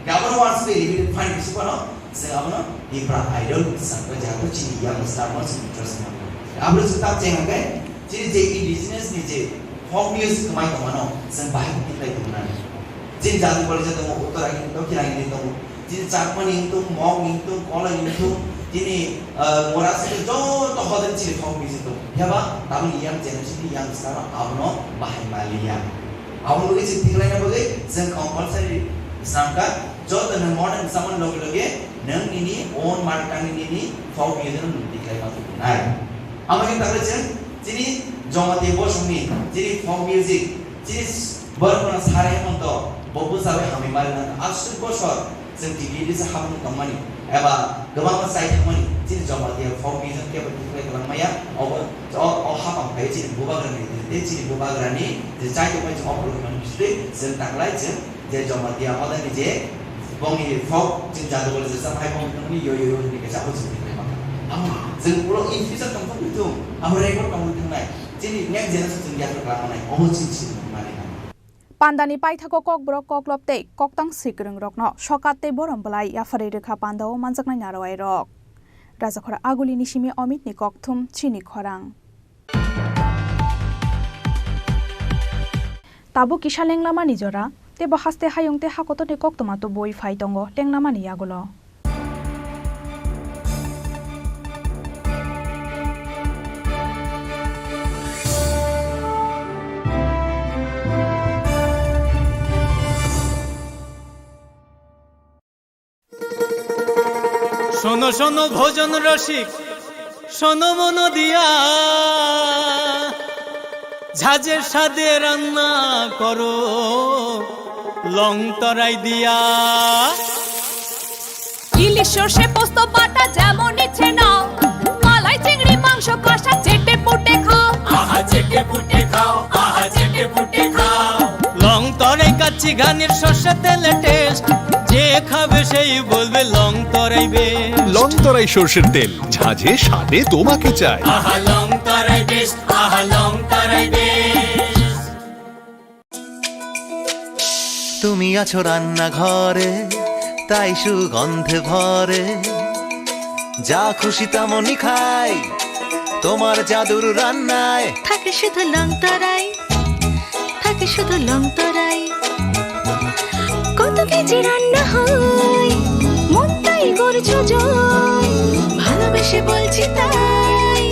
B: Gabon wants to be find this one. Say Abano, Ibra idol, Sanka Jago, Chini, young star wants to trust me. Abro Sutab Jangai, Chini indigenous Nije, folk music to my Kamano, San Bahim like Kumani. Jin Jadu Police to Mokara into Kiran into Jin Chapman into Mong into Kola into Jini Moras to Hodan Chili folk music. Yaba, Taman young generation, young star, Abno, Bahim Malia. Our is Tingling about it, some compulsory Sanka, Jordan and modern someone local again, Nung Nini, own Martin Nini, folk music, declare of the night. Among the Jini, Jomati Boshmi, Jini folk music, Jinis Burman Sarayamoto, Bobusawe Hamimaran, Ashton Boshor, some TV is a having the money. Eva, government side money, Jini Jomati, folk music, Captain Maya, or half a page in Bubagrani, the Bubagrani, the child of history, Zentak Lights, the Jomatia, Mother Nij, Bongi folk, Jinjado is some high company, you because I was the Puro in future come with you. I'm ready to come with tonight. Jenny, next generation, get to come on, almost money.
I: Pandani Paitako Kok Brok Kok Lopte, Koktang Sikring Rock no, Shokate Borombalai, Yafareka Pando, Manzakna Narawai Rock. Razakora Aguli Nishimi Omit Nikoktum, Chini Korang. Tabu Kisha Lenglama Nijora, te Bahaste Hayung te Hakoto de Koktomato boy Faitongo, Lenglamani Yagulo.
A: শোনো শোনো ভোজন রসিক শোনো মন দিয়া ঝাঁঝের স্বাদে রান্না করো লং তরাই দিয়া
C: ইলিশ সর্ষে পোস্ত বাটা যেমন ইচ্ছে নাও মালাই চিংড়ি মাংস কষা চেটে পুটে খাও
A: আহা চেটে পুটে খাও আহা চেটে পুটে খাও লং তরাই কাচ্চি ঘানির সর্ষে তেলে টেস্ট যে খাবে সেই বলবে লং তরাই বেশ
E: লং তরাই সরষের তেল ঝাঁঝে স্বাদে তোমাকে চাই
A: আহা লং তরাই বেশ আহা লং তরাই বেশ
M: তুমি আছো রান্না ঘরে তাই সুগন্ধে ভরে যা খুশি তেমনই খাই তোমার জাদুর রান্নায়
C: থাকে শুধু লং তরাই থাকে শুধু লং তরাই কত কেজি রান্না হয় মন তাই করছো জয় ভালোবেসে বলছি তাই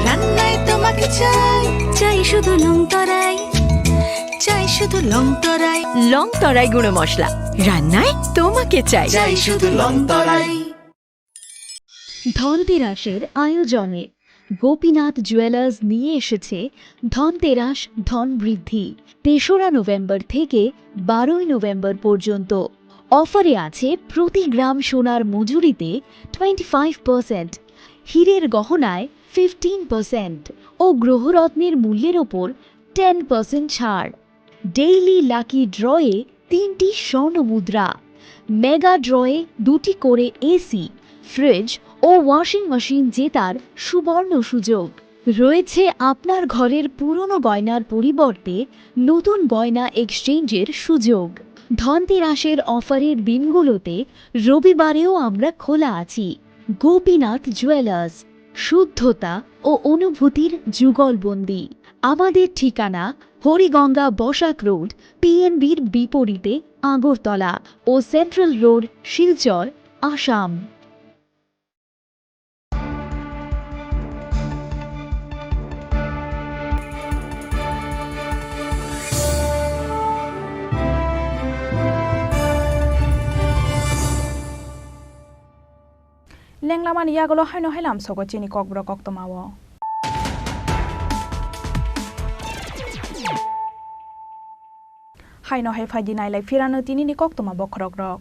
C: রান্নায় তোমাকে চাই চাই শুধু লং তরাই চাই শুধু লং তরাই লং তরাই গুঁড়ো মশলা রান্নায় তোমাকে চাই চাই শুধু লং তরাই
H: ধনতেরাসের আয়োজনে গোপীনাথ জুয়েলার্স নিয়ে এসেছে ধনতেরাস ধন বৃদ্ধি ৩রা নভেম্বর থেকে ১২ই নভেম্বর পর্যন্ত অফারে আছে প্রতি গ্রাম সোনার মজুরিতে 25%, হীরের গহনায় 15% ও গ্রহরত্নের মূল্যের ওপর 10% ছাড়। ডেইলি লাকি ড্রয়ে 3টি স্বর্ণ মুদ্রা, মেগা ড্রয়ে 2টি করে এসি, ফ্রিজ ও ওয়াশিং মেশিন জেতার সুবর্ণ সুযোগ রয়েছে। আপনার ঘরের পুরনো গয়নার পরিবর্তে নতুন গয়না এক্সচেঞ্জের সুযোগ। ধনতেরাসের অফারের দিনগুলোতে রবিবারেও আমরা খোলা আছি। গোপীনাথ জুয়েলার্স, শুদ্ধতা ও অনুভূতির যুগলবন্দি। আমাদের ঠিকানা হরিগঙ্গা বসাক রোড, পিএনবির বিপরীতে আগরতলা ও central road, Silchar, Assam.
I: Lenglaman Yagolo Hino Helam Soko Chini Kokbro Koktomawo. Hino Hefadi Naila Firano Tini Koktoma Bokrok.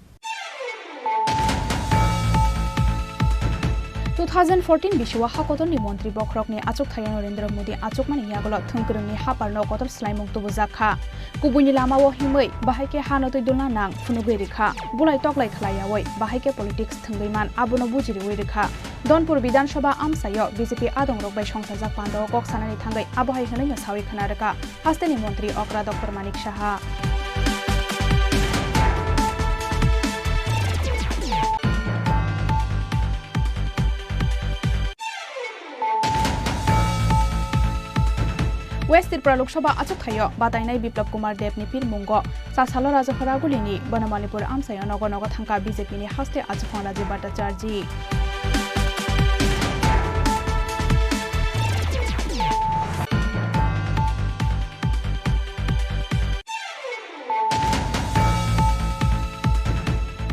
I: 2014 Bishwa Hakotoni Montri Bokrokni Achok Thayan Narendra Modi Achok Mani Yagolo Thungkurungni Haparno Kotor Slaimung Tubuzakha Kubuni Lama wo Himoi Bahake Hanotoi Dulna Nang Funugirikha Bulai Toklai Khlayawoi Bahake Politics Thungaiman Abono Bujiri Wirikha Donpur Bidan Sabha Amsayo BJP Adong Rok Bai Songsajak Pando Kok Sanani Thangai Abohai Hanai Yasawi Khanaraka Hasteni Montri Okra Dr. Manik Shaha West Tripura Lok Sabha achuk thayo batainai Biplab Kumar Deb ni pir mungo Sasalo Rajafara gulini Banamanipur amsayo nogo nogo thangka BJP ni haste achukon Rajiv Bhattacharjee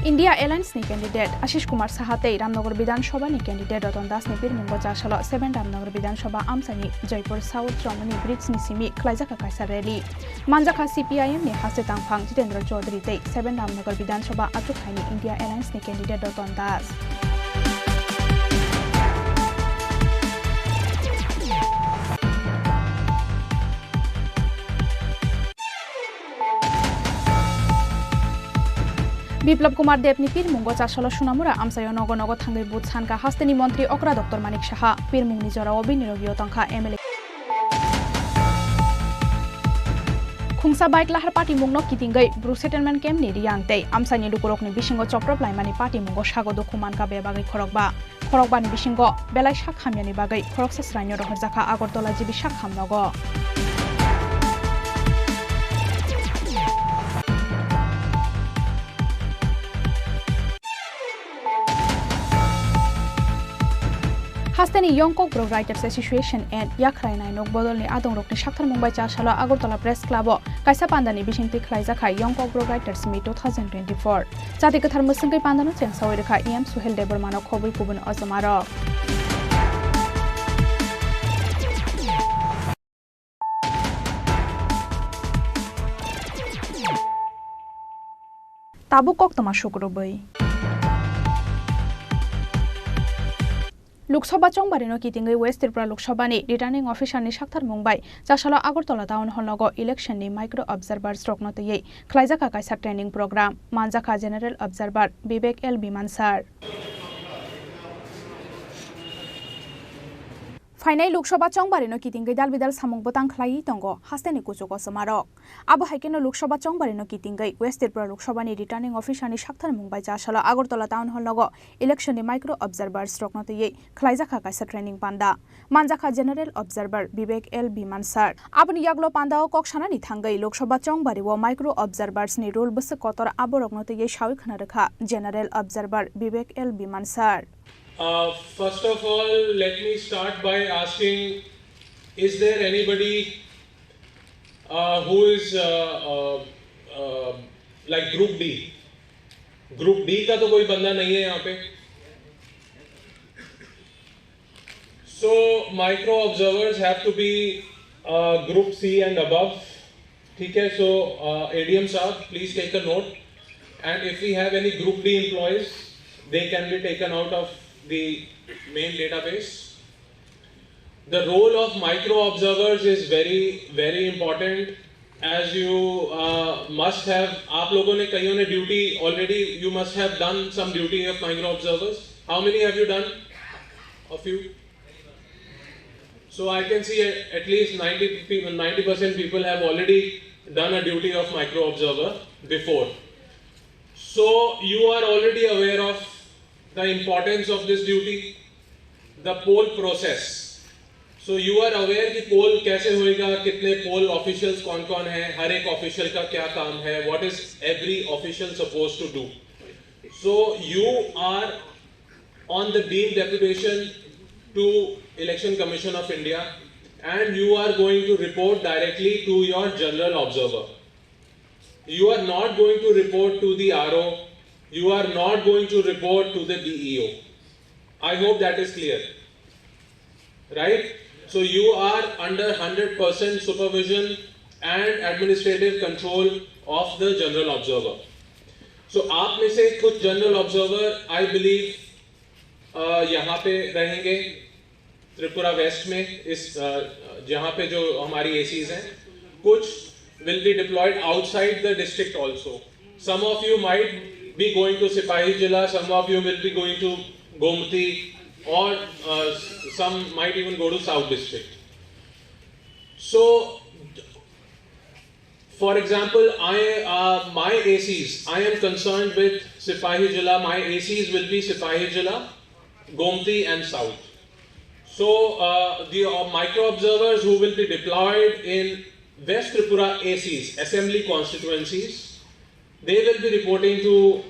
I: India Alliance ni candidate Ashish Kumar Sahatei Ramnagar Vidhan Sabha ni candidate Ratan Das ni pir mungo Jashalo 7 Ramnagar Vidhan Sabha amsani Jaipur South Ramani Bridge ni simi Klaijaka Kaisa rally Manjaka CPIM ni haste tangphang Jitendra Chaudhary tei 7 Ramnagar Vidhan Sabha achuk thaini India Alliance ni candidate Ratan Das Biplab Kumar Deb ni pir mungo Chashalo Sunamura amsayo nogo nogo thangai booth sanka hasteni mantri Okra Dr Manik Saha pir mungni jorao binirogio tangkha MLA Khungsa bike lahar party mungno kitingai Brook Settlement Camp ni riyangtei amsani lukurok ni bisingo choprop laimani party mungo sagodo khumanka bebagai khorokba ni bisingo belai sak hamyani bagai khoroksa srainyo rohorjaka Agartala jibi sak hamnogo Hasteni Yongkok Bro Writers Association and Yakrainai Nok Bodolni Adongrokni Shakthar Mumbai Chashalo Agartala Press Club Kaisa Pandani Bishingti Khlaijaka Yongkok Bro Writers Meet 2024 Jati Kathar Musingkai Pandano Chengsawai Rekha EM Suhel Debormano Khobui Kubun Ozamaro Tabukok Tama Shukrobai Lok Sabha chongbarino kitingai West Tripura Lok Sabha ni returning officer ni Shakthar Mumbai Chashalo Agartala town hall logo election ni micro observers rokno tei Khlaijaka kaisa training program Manjaka general observer Vivek L Biman sir Finai Lok Sabha chongbarino kitingai dalbidal samung botang khlai tongo hasteni kuchuko samarok abo haikeno Lok Sabha chongbarino kitingai West Tripura Lok Sabha ni returning officer ni Shakthar Mumbai Chashalo Agartala town hall logo election ni micro observers rokno tei Khlaijaka kaisa training panda Manjaka general observer Vivek L Biman sir aboni yaglo panda koksana ni thangai Lok Sabha chongbari wo micro observers ni role bus kotor abo rokno tei shawi khana rakha general observer Vivek L Biman sir
N: First of all, let me start by asking, is there anybody who is like Group D? Group D का तो कोई बंदा नहीं है यहाँ पे. So micro observers have to be Group C and above. ठीक है, so ADM साहब, please take a note. And if we have any Group D employees, they can be taken out of the main database. The role of micro observers is very, very important. As you must have, आप लोगों ने कईयों ने duty already. You must have done some duty of micro observers. How many have you done? A few. So I can see at least 90% people have already done a duty of micro observer before. So you are already aware of the importance of this duty, the poll process. So you are aware कि poll कैसे होएगा, कितने poll officials कौन-कौन हैं, हर एक official का क्या काम है, what is every official supposed to do. So you are on the deemed deputation to Election Commission of India, and you are going to report directly to your general observer. You are not going to report to the RO. You are not going to report to the DEO. I hope that is clear. Right? So you are under 100% supervision and administrative control of the general observer. So आप में से कुछ general observer, I believe, यहाँ पे रहेंगे Tripura waste में, इस जहाँ पे जो हमारी ACs हैं, कुछ will be deployed outside the district also. Some of you might be going to Sipahi Jila, some of you will be going to Gomti, or some might even go to South District. So, for example, my ACs, I am concerned with Sipahi Jila. My ACs will be Sipahi Jila, Gomti and South. So the micro observers who will be deployed in West Tripura ACs, assembly constituencies, they will be reporting to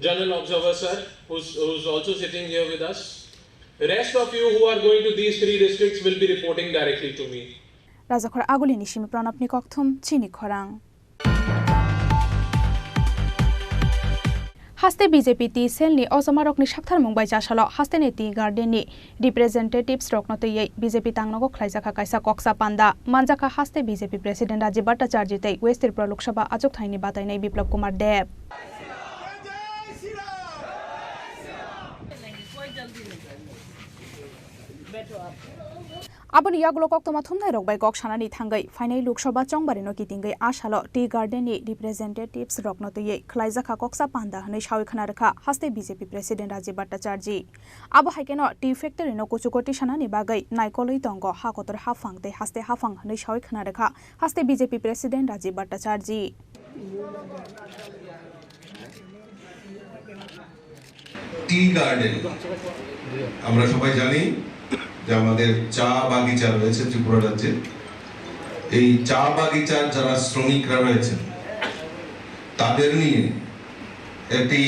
N: General Observer Sir, who's also sitting here with us. The rest of you who are going to these 3 districts will be reporting directly to me.
I: Rajakhor aguli nishimi pranapni kokthum chini khorang. Haste BJP ti selni osamarokni sakthar mungbai jasalo haste ne ti garden ni representatives roknotei BJP tangnogo khlaijaka kaisa koksa panda manjaka haste BJP president Rajiv Bhattacharya tei West Tripura Lok Sabha achuk thaini batainai Biplab Kumar Dev. Aboni yagulo koktoma thumnai rokbai kok sanani thangai finai Lok Sabha chongbari no kitingai asalo tea garden ni representatives roknotei khlaijaka koksa panda hanai sawi khana rakha haste BJP president Rajiv Bhattacharya abo haikeno tea factory no kuchukoti sanani bagai naikoloi tongo hakotor hafang te haste hafang hanai sawi khana rakha haste BJP president Rajiv Bhattacharya
K: tea garden আমরা সবাই জানি যে আমাদের চা বাগিচা রয়েছে ত্রিপুরা রাজ্যে। এই চা বাগিচার যারা শ্রমিকরা রয়েছেন তাদের নিয়ে একটি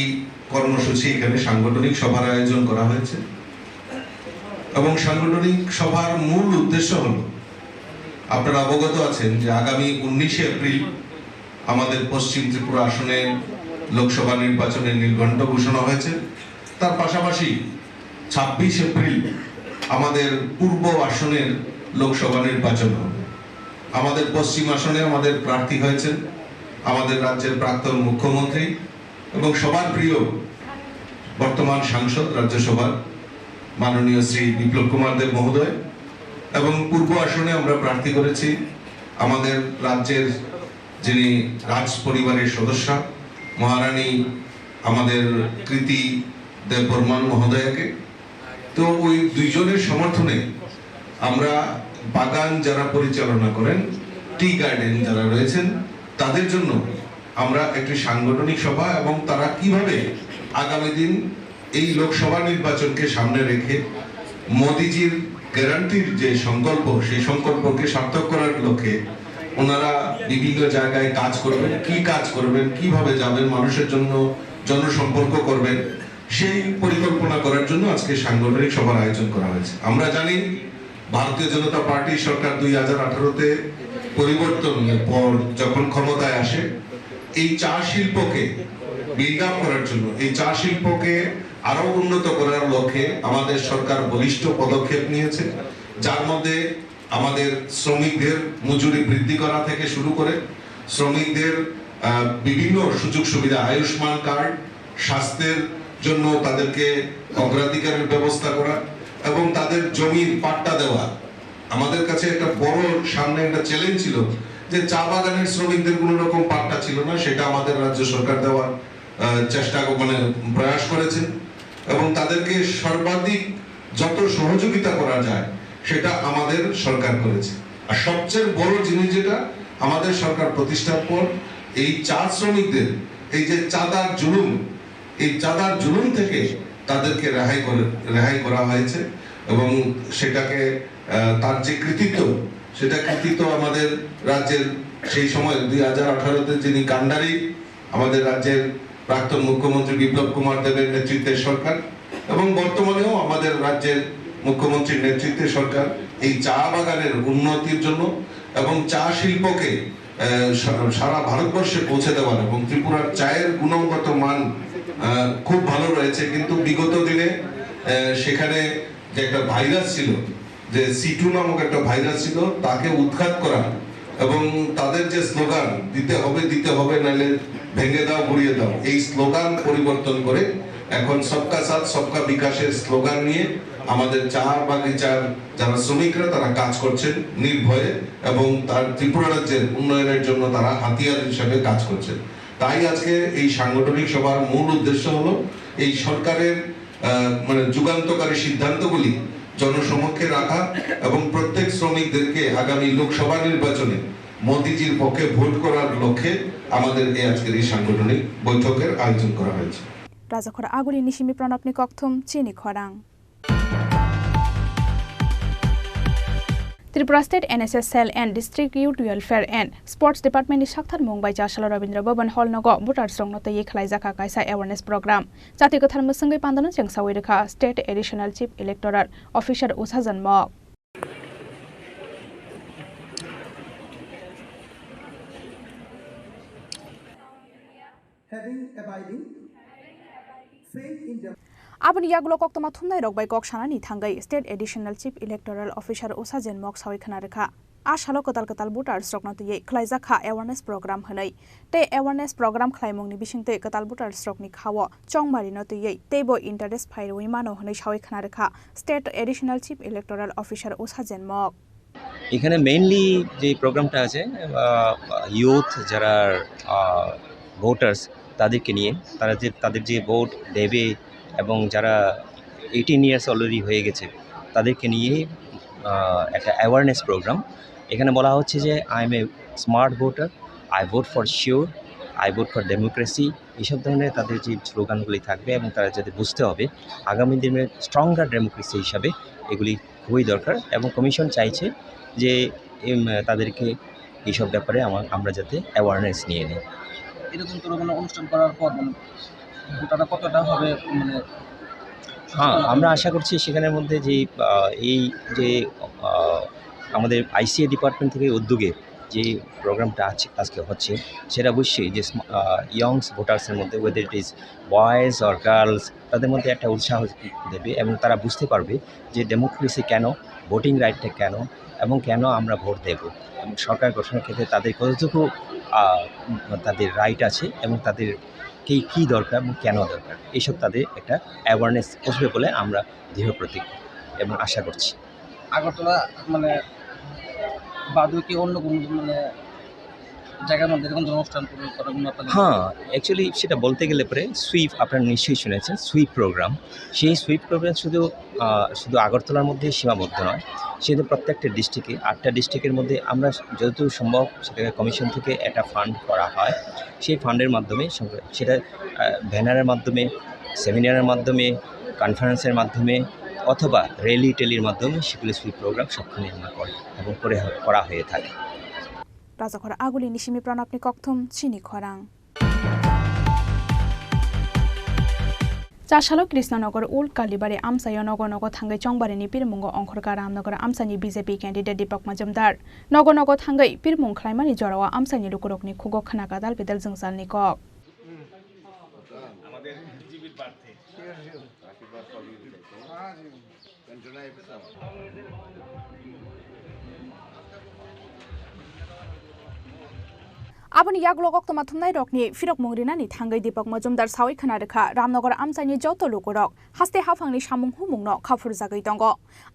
K: কর্মসূচি এখানে সাংগঠনিক সভার আয়োজন করা হয়েছে এবং সাংগঠনিক সভার মূল উদ্দেশ্য হল আপনারা অবগত আছেন যে আগামী 19 এপ্রিল আমাদের পশ্চিম ত্রিপুরা আসনে লোকসভা নির্বাচনের নির্ঘণ্ট ঘোষণা হয়েছে। তার পাশাপাশি 26 এপ্রিল আমাদের পূর্ব আসনের লোকসভা নির্বাচন হবে। আমাদের পশ্চিম আসনে আমাদের প্রার্থী হয়েছেন আমাদের রাজ্যের প্রাক্তন মুখ্যমন্ত্রী এবং সবার প্রিয় বর্তমান সাংসদ রাজ্যসভার মাননীয় শ্রী বিপ্লব কুমার দেব মহোদয় এবং পূর্ব আসনে আমরা প্রার্থী করেছি আমাদের রাজ্যের যিনি রাজ পরিবারের সদস্য মহারানী আমাদের কৃতি দেববর্মন মহোদয়াকে। তো ওই দুইজনের সমর্থনে আমরা বাগান যারা পরিচালনা করেন টি গার্ডেন যারা রয়েছেন তাদের জন্য আমরা একটি সাংগঠনিক সভা এবং তারা কিভাবে আগামী দিন এই লোকসভা নির্বাচনকে সামনে রেখে মোদিজির গ্যারান্টির যে সংকল্প সেই সংকল্পকে সার্থক করার লক্ষ্যে ওনারা বিভিন্ন জায়গায় কাজ করবেন, কি কাজ করবেন, কিভাবে যাবেন, মানুষের জন্য জনসম্পর্ক করবেন, সেই পরিকল্পনা করার জন্য আজকে সাংগঠনিক সভার আয়োজন করা হয়েছে। আমরা জানি ভারতীয় জনতা পার্টি সরকার 2018-তে পরিবর্তনের পর যখন ক্ষমতায় আসে এই চা শিল্পকে বিল্ড আপ করার জন্য, এই চা শিল্পকে আরো উন্নত করার লক্ষ্যে আমাদের সরকার বলিষ্ঠ পদক্ষেপ নিয়েছে, যার মধ্যে আমাদের শ্রমিকদের মজুরি বৃদ্ধি করা থেকে শুরু করে শ্রমিকদের বিভিন্ন সুযোগ সুবিধা, আয়ুষ্মান কার্ড, স্বাস্থ্যের জন্য তাদেরকে অগ্রাধিকারের ব্যবস্থা করা এবং তাদের জমির পাট্টা দেওয়া। আমাদের কাছে একটা বড় সামনে একটা চ্যালেঞ্জ ছিল যে চা বাগানের শ্রমিকদের কোনো রকম পাট্টা ছিল না, সেটা আমাদের রাজ্য সরকার দেওয়ার চেষ্টা প্রয়াস করেছেন এবং তাদেরকে সর্বাধিক যত সহযোগিতা করা যায় সেটা আমাদের সরকার করেছে। আর সবচেয়ে বড় জিনিস যেটা আমাদের সরকার প্রতিষ্ঠার পর এই চা শ্রমিকদের এই যে চাঁদার জুলুম, এই চাঁদার জুলুম থেকে তাদেরকে রেহাই করা হয়েছে এবং সেটাকে তার যে কৃতিত্ব সেটা কৃতিত্ব আমাদের রাজ্যের সেই সময় 2018-তে যিনি কান্ডারি আমাদের রাজ্যের প্রাক্তন মুখ্যমন্ত্রী বিপ্লব কুমার দেবের নেতৃত্বের সরকার এবং বর্তমানেও আমাদের রাজ্যের মুখ্যমন্ত্রীর নেতৃত্বে সরকার এই চা বাগানের উন্নতির জন্য এবং চা শিল্পকে সারা ভারতবর্ষে পৌঁছে দেওয়ার এবং ত্রিপুরার চায়ের গুণগত মান খুব ভালো রয়েছে, কিন্তু বিগত দিনে সেখানে যে একটা ভাইরাস ছিল, যে C2 নামক একটা ভাইরাস ছিল, তাকে উৎখাত করা এবং তাদের যে স্লোগান দিতে হবে নাহলে ভেঙে দাও গুড়িয়ে দাও, এই স্লোগান পরিবর্তন করে এখন সবকা সাথ সবকা বিকাশের স্লোগান নিয়ে আমাদের চা বাগিচার যারা শ্রমিকরা তারা কাজ করছেন নির্ভয়ে এবং তার ত্রিপুরা রাজ্যের উন্নয়নের জন্য তারা হাতিয়ার হিসেবে কাজ করছেন। তাই আজকে এই সাংগঠনিক সভার মূল উদ্দেশ্য হলো এই সরকারের যুগান্তকারী সিদ্ধান্তগুলি জনসমক্ষে রাখা এবং প্রত্যেক শ্রমিকদেরকে আগামী লোকসভা নির্বাচনে মোদিজির পক্ষে ভোট করার লক্ষ্যে আমাদের এই আজকের এই সাংগঠনিক বৈঠকের আয়োজন করা হয়েছে।
I: রাজাখরা আগুলি নিশিমি প্রণবনি কক্থম চিনি খরাং Tripura State NSS Cell and District Youth Welfare and Sports Department ni sakthar mungbai Jasala Rabindra Bhavan Hall nogo voter strong no tei khlaijaka kaisa awareness program jati kothar musungai pandana chengsawi rekha State Additional Chief Electoral Officer Usha Janmok Aboni yagulo koktoma thumnai rokbai kok sanani thangai State Additional Chief Electoral Officer Usha Janmok sawi khana rekha ashalo kotal kotal voter strok no tei khlaijaka awareness program hanai te awareness program khlaimongni bisingte kotal voter strok ni khawo chongmari no tei teibo interest phairoi mano hanai sawi khana rekha State Additional Chief Electoral Officer Usha Janmok
O: এখানে mainly যে প্রোগ্রামটা আছে youth যারা voters তাদেরকে নিয়ে তাদের যে vote দেবে এবং যারা 18 ইয়ার্স অলরেডি হয়ে গেছে তাদেরকে নিয়ে একটা অ্যাওয়ারনেস প্রোগ্রাম এখানে বলা হচ্ছে যে I M a smart voter I vote for sure I vote for democracy এইসব ধরনের তাদের যে স্লোগানগুলি থাকবে এবং তারা যাতে বুঝতে হবে আগামী দিনে স্ট্রঙ্গার ডেমোক্রেসি হিসাবে এগুলি খুবই দরকার এবং কমিশন চাইছে যে তাদেরকে এইসব ব্যাপারে আমরা যাতে অ্যাওয়ারনেস নিয়ে নিই
P: এরকম কোনো অনুষ্ঠান করার পর ভোটাররা কতটা হবে
O: হ্যাঁ আমরা আশা করছি সেখানের মধ্যে যে এই যে আমাদের আইসিএ ডিপার্টমেন্ট থেকে উদ্যোগে যে প্রোগ্রামটা আজকে হচ্ছে সেটা অবশ্যই যে ইয়ংস ভোটার্সের মধ্যে weather it is boys or girls তাদের মধ্যে একটা উৎসাহ দেবে এবং তারা বুঝতে পারবে যে ডেমোক্রেসি কেন ভোটিং রাইটটা কেন এবং কেন আমরা ভোট দেব এবং সরকার গঠনের ক্ষেত্রে তাদের কতটুকু তাদের রাইট আছে এবং তাদের কী দরকার এবং কেন দরকার এইসব তাদের একটা অ্যাওয়ারনেস আসবে বলে আমরা দৃঢ় প্রতিজ্ঞ এবং আশা করছি
P: আগরতলা বাদু কি অন্য কোনো জায়গার মধ্যে এরকম অনুষ্ঠান
O: হ্যাঁ অ্যাকচুয়ালি সেটা বলতে গেলে পরে সুইপ আপনারা নিশ্চয়ই শুনেছেন সুইপ প্রোগ্রাম সেই সুইপ প্রোগ্রাম শুধু আগরতলার মধ্যে সীমাবদ্ধ নয় সেটা প্রত্যেকটা ডিস্ট্রিক্টে 8টা ডিস্ট্রিক্টের মধ্যে আমরা যতটুকু সম্ভব সেটাকে কমিশন থেকে একটা ফান্ড করা হয় সেই ফান্ডের মাধ্যমে সেটা ব্যানারের মাধ্যমে সেমিনারের মাধ্যমে কনফারেন্সের মাধ্যমে অথবা র্যালি টেলির মাধ্যমে সেগুলি সুইপ প্রোগ্রাম সবখানে আমরা করি এবং করা হয়ে থাকে
I: রাজাখরা আগুলি নিশিমি প্রাণাপনি ককথম চিনি খরাং চাশালো কৃষ্ণনগর উল কালিবাড়ি আমসায় নগর নগর থাঙ্গাই চংবারিনি পিরমুঙ্গ অংখরকা রামনগর আমসানি বিজেপি ক্যান্ডিডেট দীপক মজুমদার নগর নগর থাঙ্গাই পিরমুং খ্লাইমানি জরাওয়া আমসানি লুকুরকনি খুগো খানাকা দাল বেদাল জংসালনি cock Aboni yagulo koktoma thumnai rokni firok mungrinani thangai Deepak Majumdar sawi khana rekha Ramnagar amsaini joto lukurok haste hafangni samung humungno khafur jagai tongo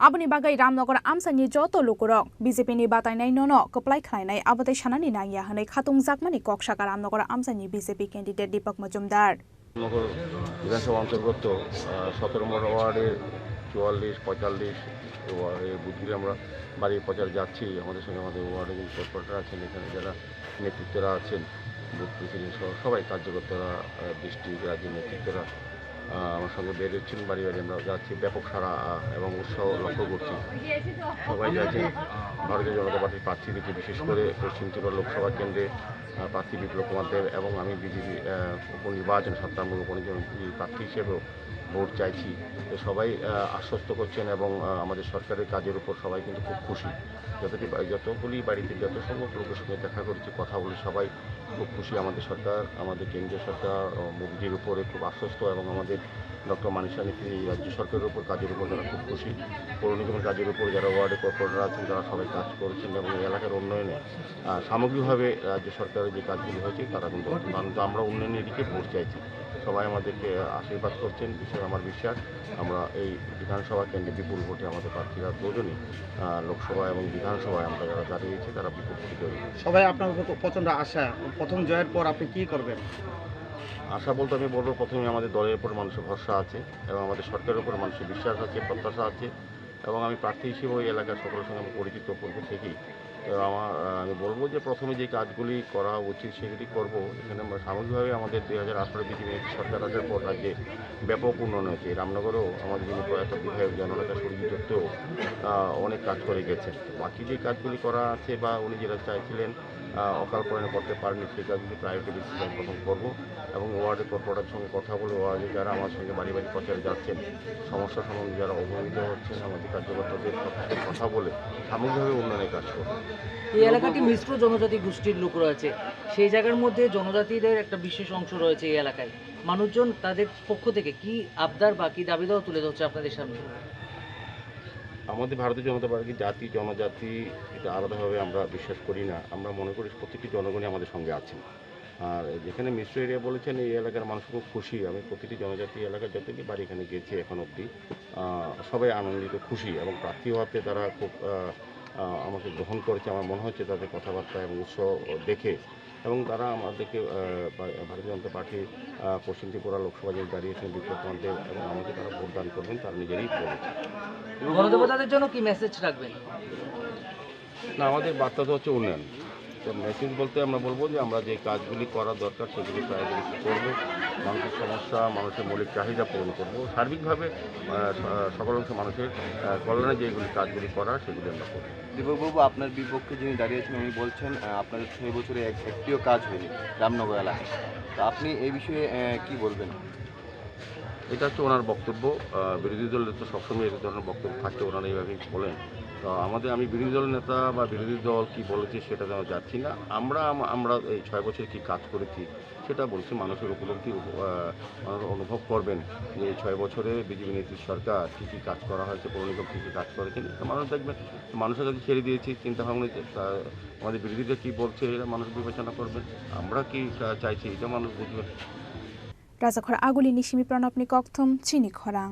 I: aboni bagai Ramnagar amsaini joto lukurok BJP ni batainai nono koplai khlainai abate sanani nangya hanai khatung jakmani koksaka Ramnagar amsaini BJP candidate Deepak Majumdar
L: নগর বিধানসভা অন্তর্গত 17 নম্বর ওয়ার্ডের 44 45 ওয়ার্ডে বুধগুলি আমরা বাড়ির প্রচার যাচ্ছি আমাদের সঙ্গে আমাদের ওয়ার্ডে কিন্তু কর্পোরেটর আছেন এখানে যারা নেতৃত্বরা আছেন বুথ প্রেসিডেন্ট সহ সবাই কার্যকর্তারা ডিস্ট্রিক্ট রাজ্যের নেতৃত্বরা আমার সঙ্গে বের হচ্ছেন বাড়ি বাড়ি আমরা যাচ্ছি ব্যাপক সাড়া এবং উৎসাহ লক্ষ্য করছি সবাই চাইছেন ভারতীয় জনতা পার্টির প্রার্থীদেরকে বিশেষ করে পশ্চিম ত্রিপুরা লোকসভা কেন্দ্রে প্রার্থী বিপ্লব কুমার দেব এবং আমি বিজেপি উপনির্বাচন 7 নম্বর উপনির্বাচন প্রার্থী হিসেবেও ভোট চাইছি সবাই আশ্বস্ত করছেন এবং আমাদের সরকারের কাজের উপর সবাই কিন্তু খুব খুশি যতগুলি বাড়িতে যত সম্ভব লোকের সঙ্গে দেখা করেছি কথা বলি সবাই খুব খুশি আমাদের সরকার আমাদের কেন্দ্রীয় সরকার মোদিজির উপরে খুব আশ্বস্ত এবং আমাদের ডক্টর মানিশা নীতি রাজ্য সরকারের উপর কাজের উপর যারা খুব খুশি পৌর নিগমের কাজের উপর যারা ওয়ার্ডে কর্পোরেটর আছেন তারা সবাই কাজ করেছেন এবং এই এলাকার উন্নয়নে সামগ্রিকভাবে রাজ্য সরকারের যে কাজগুলি হয়েছে তারা কিন্তু আমরা উন্নয়নের দিকে ভোট চাইছি সবাই আমাদেরকে আশীর্বাদ করছেন বিষয়ে আমার বিশ্বাস আমরা এই বিধানসভা কেন্দ্রে বিপুল ভোটে আমাদের প্রার্থীরা দুজনই লোকসভা এবং বিধানসভায় আমরা যারা দাঁড়িয়েছি তারা বিপুল ভোটে জয়ী
P: সবাই আপনার প্রচণ্ড আশা প্রথম জয়ের পর আপনি কী করবেন
L: আশা বলতে আমি বলবো প্রথমে আমাদের দলের উপর মানুষের ভরসা আছে এবং আমাদের সরকারের উপর মানুষের বিশ্বাস আছে প্রত্যাশা আছে এবং আমি প্রার্থী হিসেবে ওই এলাকার সকলের সঙ্গে আমি পরিচিত পূর্ব থেকেই তো
K: তো আমি বলবো যে প্রথমে যে কাজগুলি করা উচিত সেগুলি করব। এখানে আমরা সামগ্রিকভাবে আমাদের 2018 বিজেপি সরকার আসার পর রাজ্যে ব্যাপক উন্নয়ন হয়েছে। রামনগরেও আমাদের যিনি প্রয়াত বিধায়ক জননেতা সুরজিৎ দত্তও অনেক কাজ করে গেছেন। বাকি যে কাজগুলি করা আছে বা উনি যেটা চাইছিলেন অকাল পরিণে করতে পারেনি, সেই কাজগুলি প্রায়োরিটি বেসিসে আমি প্রথম করব এবং ওয়ার্ডের কর্পোরেটরের সঙ্গে কথা বলে ওয়ার্ডে যারা আমার সঙ্গে বাড়ি বাড়ি প্রচারে যাচ্ছেন, সমস্যা সম্বন্ধে যারা অবহিত হচ্ছেন, আমাদের কার্যকর্তাদের কথা বলে সামগ্রিকভাবে উন্নয়নের কাজ করব।
Q: এই এলাকাটি মিশ্র জনজাতি গোষ্ঠীর লোক রয়েছে, সেই জায়গার মধ্যে জনজাতিদের একটা বিশেষ অংশ রয়েছে এই এলাকায়। মানুষজন তাদের পক্ষ থেকে কি আবদার বা কি দাবি দেওয়া তুলে ধরছে আপনাদের সামনে?
K: আমাদের ভারতীয় জনতা পার্টি জাতি জনজাতি এটা আলাদাভাবে আমরা বিশ্বাস করি না। আমরা মনে করি প্রত্যেকটি জনগণই আমাদের সঙ্গে আছেন। আর যেখানে মিশ্র এরিয়া বলেছেন, এই এলাকার মানুষ খুব খুশি। আমি প্রতিটি জনজাতি এলাকার যতটি বাড়ি এখানে গেছি এখন অবধি সবাই আনন্দিত, খুশি এবং প্রার্থী হওয়াতে তারা খুব আমাকে গ্রহণ করেছে। আমার মনে হচ্ছে তাদের কথাবার্তা এবং উৎসাহ দেখে, এবং তারা আমাদেরকে ভারতীয় জনতা পার্টির পশ্চিম ত্রিপুরা লোকসভা যে দাঁড়িয়েছেন বিপ্লবদের এবং আমাকে তারা ভোটদান করবেন তারা নিজেরই বলেছে।
Q: গণদেবতাদের জন্য কি মেসেজ রাখবেন?
K: না, আমাদের বার্তা তো হচ্ছে উন্নয়ন। তো মেসেজ বলতে আমরা বলবো যে আমরা যে কাজগুলি করা দরকার সেগুলি প্রায়োরিটি করব, মানুষের সমস্যা, মানুষের মৌলিক চাহিদা পূরণ করব, সার্বিকভাবে সকল অংশ মানুষের কল্যাণে যেগুলি কাজগুলি করা সেগুলি আমরা করব।
R: দীপকবাবু, আপনার বিপক্ষে যিনি দাঁড়িয়েছেন উনি বলছেন আপনাদের 6 বছরে একটিও কাজ হয়নি রামনগর এলাকায়, তো আপনি এই বিষয়ে কি বলবেন?
K: এটা হচ্ছে ওনার বক্তব্য। বিরোধী দলের তো সবসময় এই ধরনের বক্তব্য থাকে, ওনারা এইভাবেই বলেন। তো আমি বিরোধী দলের নেতা বা বিরোধী দল কি বলেছে সেটা যেন যাচ্ছি না। আমরা এই 6 বছরে কী কাজ করেছি সেটা বলছি। মানুষের উপলব্ধি মানুষ অনুভব করবেন যে এই 6 বছরে বিজেপি নেতৃত্ব সরকার কী কী কাজ করা হয়েছে, পৌর নিগম কী কী কাজ করেছেন, মানুষ দেখবেন। মানুষের কাছে ছেড়ে দিয়েছি চিন্তাভাবনা, আমাদের বিরোধীরা কী বলছে এটা মানুষ বিবেচনা করবেন, আমরা কি চাইছি এটা মানুষ বুঝবেন।
I: রাজাখর আগুলি নিশিমি প্রণবনি ককথম চিনি খরাং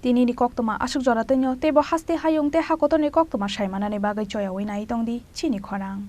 I: তিনি ni koktoma asuk jora tenyo tebo haste hayung te hakotoni koktoma saimanani bagai choya oinai tongdi chini khorang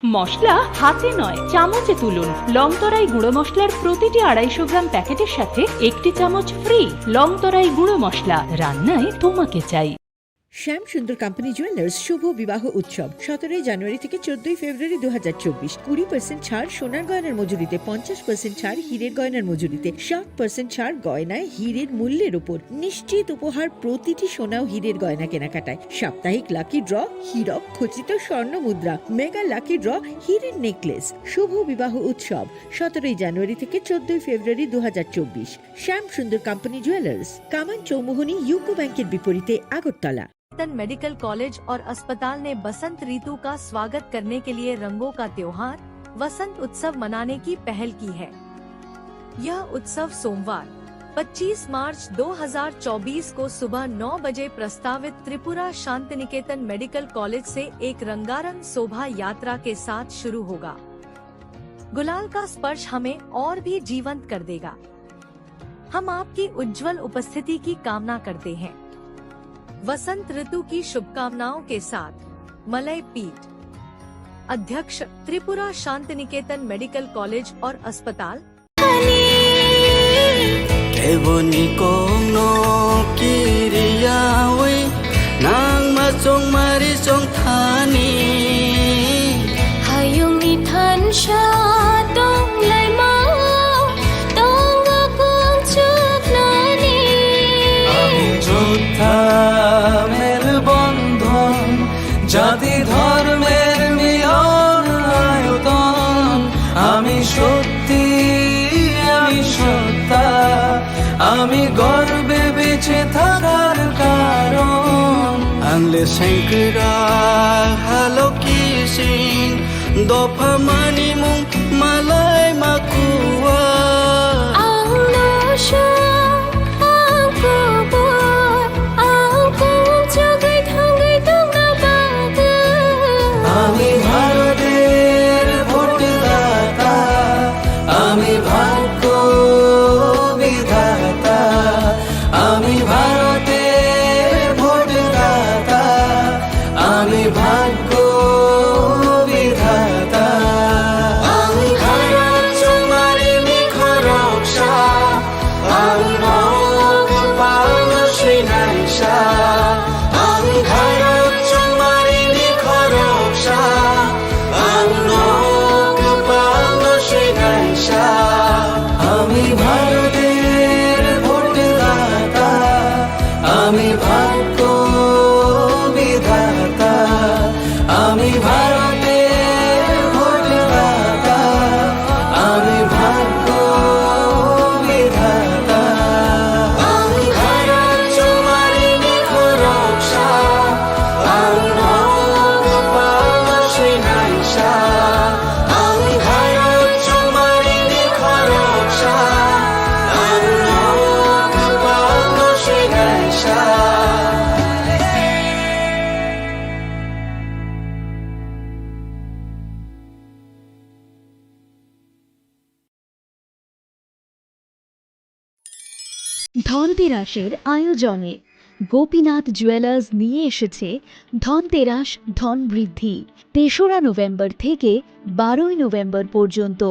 S: মশলা হাতে নয় চামচে তুলুন। লংতরাই গুঁড়ো মশলার প্রতিটি 250 গ্রাম প্যাকেটের সাথে 1টি চামচ ফ্রি। লংতরাই গুঁড়ো মশলা, রান্নায় তোমাকে চাই।
F: শ্যাম সুন্দর কোম্পানি জুয়েলার্স শুভ বিবাহ উৎসব 17 জানুয়ারি থেকে 14 ফেব্রুয়ারি 2024। 20% ছাড় সোনার গয়নার মজুরিতে, 50% ছাড় হীরের গয়নার মজুরিতে, 60% ছাড় গয়নায় হীরের মূল্যের উপর, নিশ্চিত উপহার প্রতিটি সোনা ও হীরের গয়না কেনাকাটায়, সাপ্তাহিক লাকি ড্র, হীরক খচিত স্বর্ণ মুদ্রা, মেগা লাকি ড্র, হীরের নেকলেস। শুভ বিবাহ উৎসব 17 জানুয়ারি থেকে 14 ফেব্রুয়ারি 2024। শ্যাম সুন্দর কোম্পানি জুয়েলার্স, কামান চৌমুহনী ইউকো ব্যাংকের বিপরীতে, আগরতলা।
D: मेडिकल कॉलेज और अस्पताल ने बसंत ऋतु का स्वागत करने के लिए रंगों का त्योहार वसंत उत्सव मनाने की पहल की है। यह उत्सव सोमवार 25 मार्च 2024 को सुबह 9 बजे प्रस्तावित त्रिपुरा शांतिनिकेतन मेडिकल कॉलेज से एक रंगारंग शोभा यात्रा के साथ शुरू होगा। गुलाल का स्पर्श हमें और भी जीवंत कर देगा। हम आपकी उज्जवल उपस्थिति की कामना करते हैं। वसंत ऋतु की शुभकामनाओं के साथ मलय पीठ, अध्यक्ष त्रिपुरा शांतिनिकेतन मेडिकल कॉलेज और अस्पताल।
A: বন্ধন জাতি ধর্মের মিলন আয়তন, আমি সত্যি আমি সত্তা, আমি গর্বে বেঁচে থাকার কারণ। আনলে শঙ্করা হ্যালো কিসিং দফা মানি মুং মালাই মাকুয়া
H: ধনতেরাসের আয়োজনে গোপীনাথ জুয়েলার্স নিয়ে এসেছে ধনতেরাস ধন বৃদ্ধি। ৩রা নভেম্বর থেকে ১২ই নভেম্বর পর্যন্ত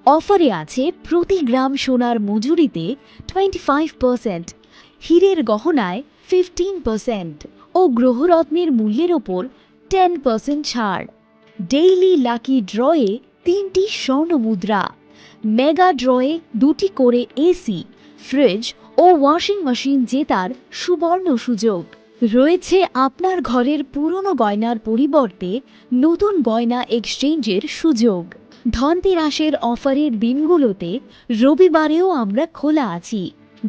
H: অফারে আছে প্রতি গ্রাম সোনার মজুরিতে 25%, হীরের গহনায় 15% ও গ্রহরত্নের মূল্যের ওপর 10% ছাড়। ডেইলি লাকি ড্রয়ে 3টি স্বর্ণ মুদ্রা, মেগা ড্রয়ে 2টি করে এসি, ফ্রিজ ও ওয়াশিং মেশিন জেতার সুবর্ণ সুযোগ রয়েছে। আপনার ঘরের পুরনো গয়নার পরিবর্তে নতুন গয়না এক্সচেঞ্জের সুযোগ। ধনতেরাসের অফারের দিনগুলোতে রবিবারেও আমরা খোলা আছি।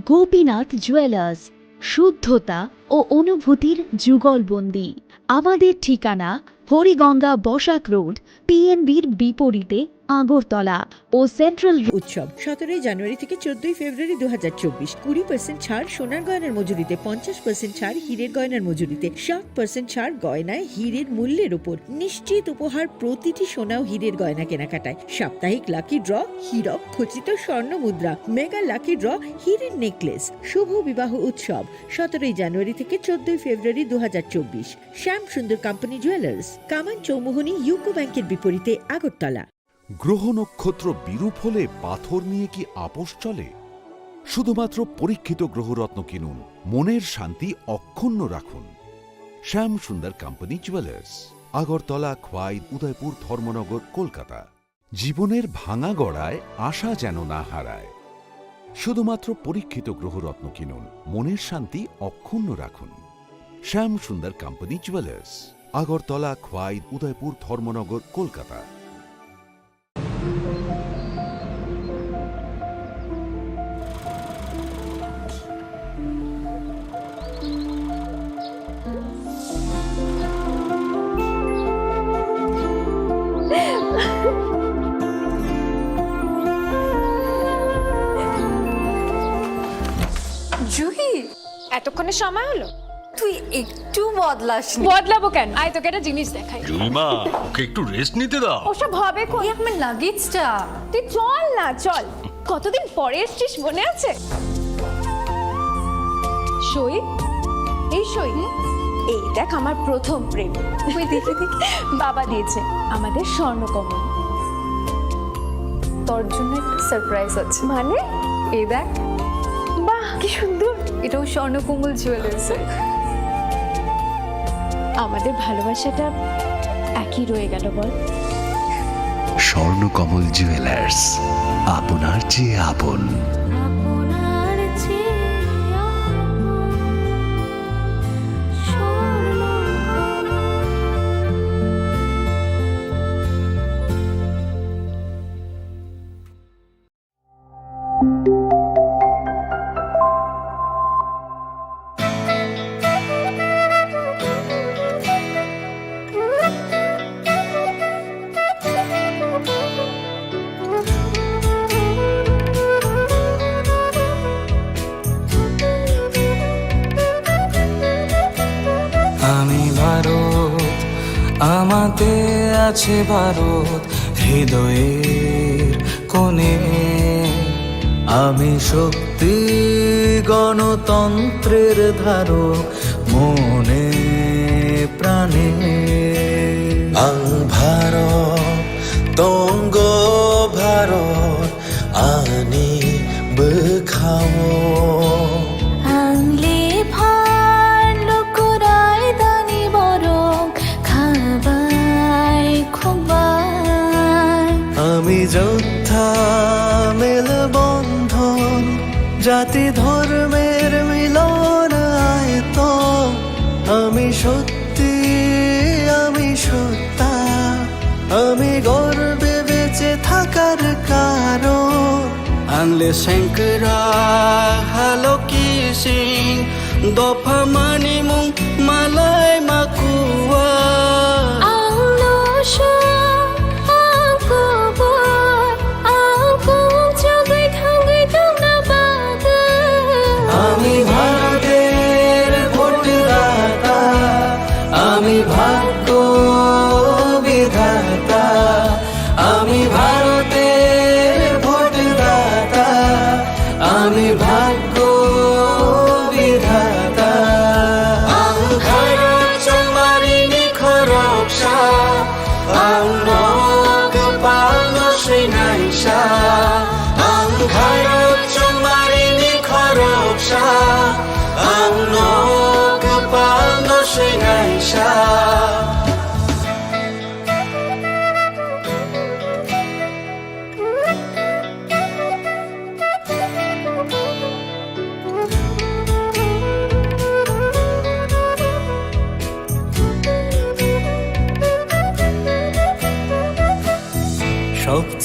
H: গোপীনাথ জুয়েলার্স, শুদ্ধতা ও অনুভূতির যুগলবন্দি। আমাদের ঠিকানা হরিগঙ্গা বসাক রোড, পিএনবির বিপরীতে, আগরতলা ও সেন্ট্রাল।
F: উৎসব 17 জানুয়ারি থেকে 14 ফেব্রুয়ারি 2024। 20% ছাড় সোনার গয়নার মজুরিতে, 50% ছাড় হীরের গয়নার মজুরিতে, 60% ছাড় গয়নায় হীরের মূল্যের উপর। নিশ্চিত উপহার প্রতিটি সোনা ও হীরের গয়না কেনাকাটায়। সাপ্তাহিক লাকি ড্র, হীরক খচিত স্বর্ণ মুদ্রা, মেগা লাকি ড্র, হীরের নেকলেস। শুভ বিবাহ উৎসব 17 জানুয়ারি থেকে 14 ফেব্রুয়ারি 2024। শ্যাম সুন্দর কোম্পানি জুয়েলার্স, কামান চৌমুহনী ইউকো ব্যাংকের বিপরীতে, আগরতলা।
E: গ্রহ নক্ষত্র বিরূপ হলে পাথর নিয়ে কি আপোষ চলে? শুধুমাত্র পরীক্ষিত গ্রহরত্ন কিনুন, মনের শান্তি অক্ষুণ্ণ রাখুন। শ্যাম সুন্দর কোম্পানি জুয়েলার্স, আগরতলা, খোয়াই, উদয়পুর, ধর্মনগর, কলকাতা। জীবনের ভাঙা গড়ায় আশা যেন না হারায়। শুধুমাত্র পরীক্ষিত গ্রহরত্ন কিনুন, মনের শান্তি অক্ষুণ্ণ রাখুন। শ্যাম সুন্দর কোম্পানি জুয়েলার্স, আগরতলা, খোয়াই, উদয়পুর, ধর্মনগর, কলকাতা।
T: জুহি, এতক্ষণে সময় হলো? তুই একটু বদলাসনি। বদলাবো কেন? আয় তোকে একটা জিনিস দেখাই।
U: জুইমা, ওকে একটু রেস্ট নিতে দাও।
T: ওসব হবে কোন? আমার লাগেজটা। তুই চল না, চল। কতদিন পরে এসেছিস, মনে আছে? সই, এই সই। এই দেখ আমার প্রথম প্রেম। তুই দেখে দেখ, বাবা দিয়েছে আমাদের স্বর্ণকমল। তোর জন্য একটা সারপ্রাইজ আছে। মানে? এই দেখ। বাহ, কি সুন্দর। এটাও স্বর্ণকমল জুয়েলার্সের। আমাদের ভালোবাসাটা একই রয়ে গেল, বল।
M: স্বর্ণকমল জুয়েলার্স, আপনার চেয়ে আপন।
V: আমি ভারত, আমাতে আছে ভারত হৃদয়ের কোণে। আমি শক্তি গণতন্ত্রের ধারক মনে প্রাণে। ভারত তঙ্গ ভারত আনি বখাও। আমি যোদ্ধা মেলবন্ধন, জাতি ধর্মের মিলন আয়ত। আমি সত্যি, আমি সত্তা, আমি গর্বে বেঁচে থাকার কারণ। আংলে শঙ্করা হালো কি সিং, দফা মানিমুং মালাই মাকুয়া। আমি ভারতের ভোটদাতা, আমি ভাগ্য বিধাতা। আমি ভারতের ভোটদাতা, আমি ভাগ্য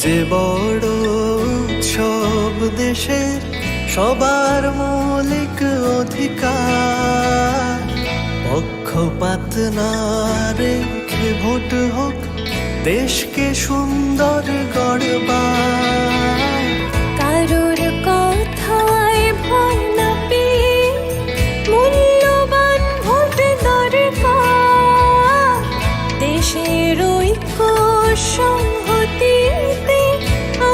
V: যে বড় উৎসব দেশের সবার মৌলিক অধিকার, পক্ষপাত না রেখে ভোট হোক দেশকে সুন্দর গড়বার।
C: কারোর কথায় ভয় না পেয়ে মূল্যবান ভোট দরকার, দেশের ঐক্য সংহতিতে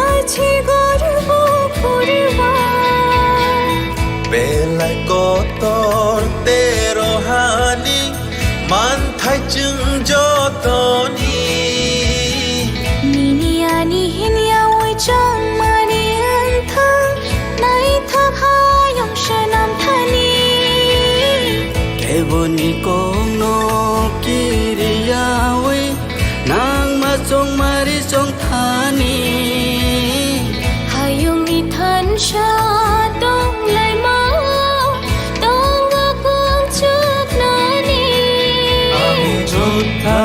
C: আছে গর্ব করবার।
V: বেলায় কতর তেরো হানি মানথাই চুং যতনি
C: নিনিয়ানি হিনিয়া ওই চামানি আন্থা নাই থাকায়ং সনাম থানি
V: কেবনি কোনো কিরিয়াওই নাং মাচং মারি চং Thani
C: hayung ithan sha dong lai ma dong akong chuk nani
V: আমি যোদ্ধা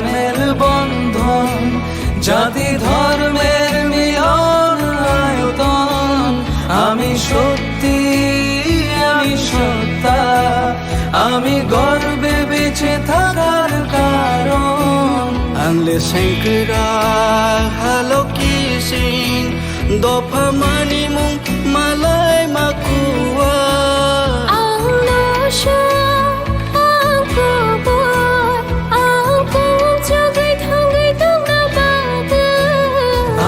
V: মের বন্ধন, জাতি ধর্মের মিলন আয়তন, আমি সত্যি আমি সত্তা, আমি গর্বে বেঁচে থাকার কারণ। আনলে শঙ্করা হ্যালো কিসিং দফা মানি মুং মালাই মাকুয়া
C: ang no sha ang kubur ang kong chugai thongai tong na baga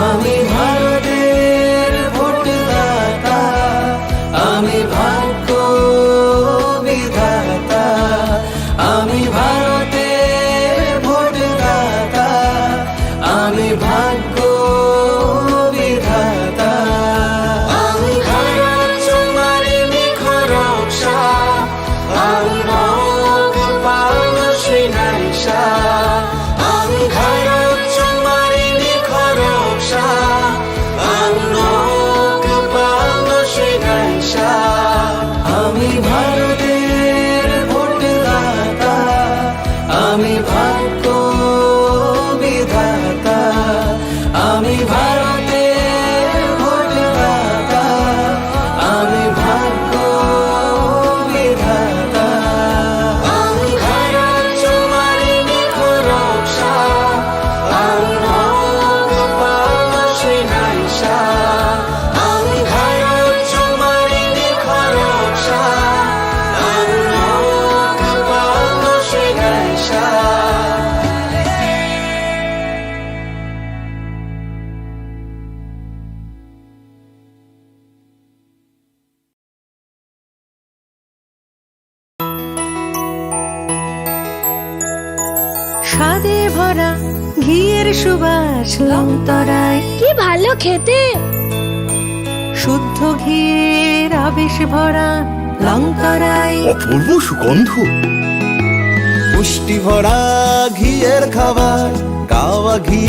V: আমি ভারতের ভোটদাতা, আমি ভাগ্য বিধাতা, আমি ভারতের ভোটদাতা, আমি ভাগ্য বিধাতা। আমি ভারত তোমারি নিখরকশা, আমি রঙ পালন শ্রীনাইশা, আমি ভারত তোমারি নিখরকশা, আমি রঙ পালন শ্রীনাইশা। আমি ভারতের ভোটদাতা, আমি ভাগ্য বিধাতা, আমি ভারতের ভোটদাতা, আমি ভাগ্য বিধাতা। আমি ভারত তোমারি নিখরকশা, আমি রঙ পালন শ্রীনাইশা, আমি ভারত তোমারি নিখরকশা, আমি রঙ পালন শ্রীনাইশা।
C: স্বাদে ভরা ঘিয়ের সুবাস লংতরায় কি ভালো খেতে, শুদ্ধ ঘিয়ের আবেশ ভরা লংতরায়
M: অপূর্ব সুগন্ধ।
V: পুষ্টি ভরা ঘিয়ের খাবার, গাওয়া ঘি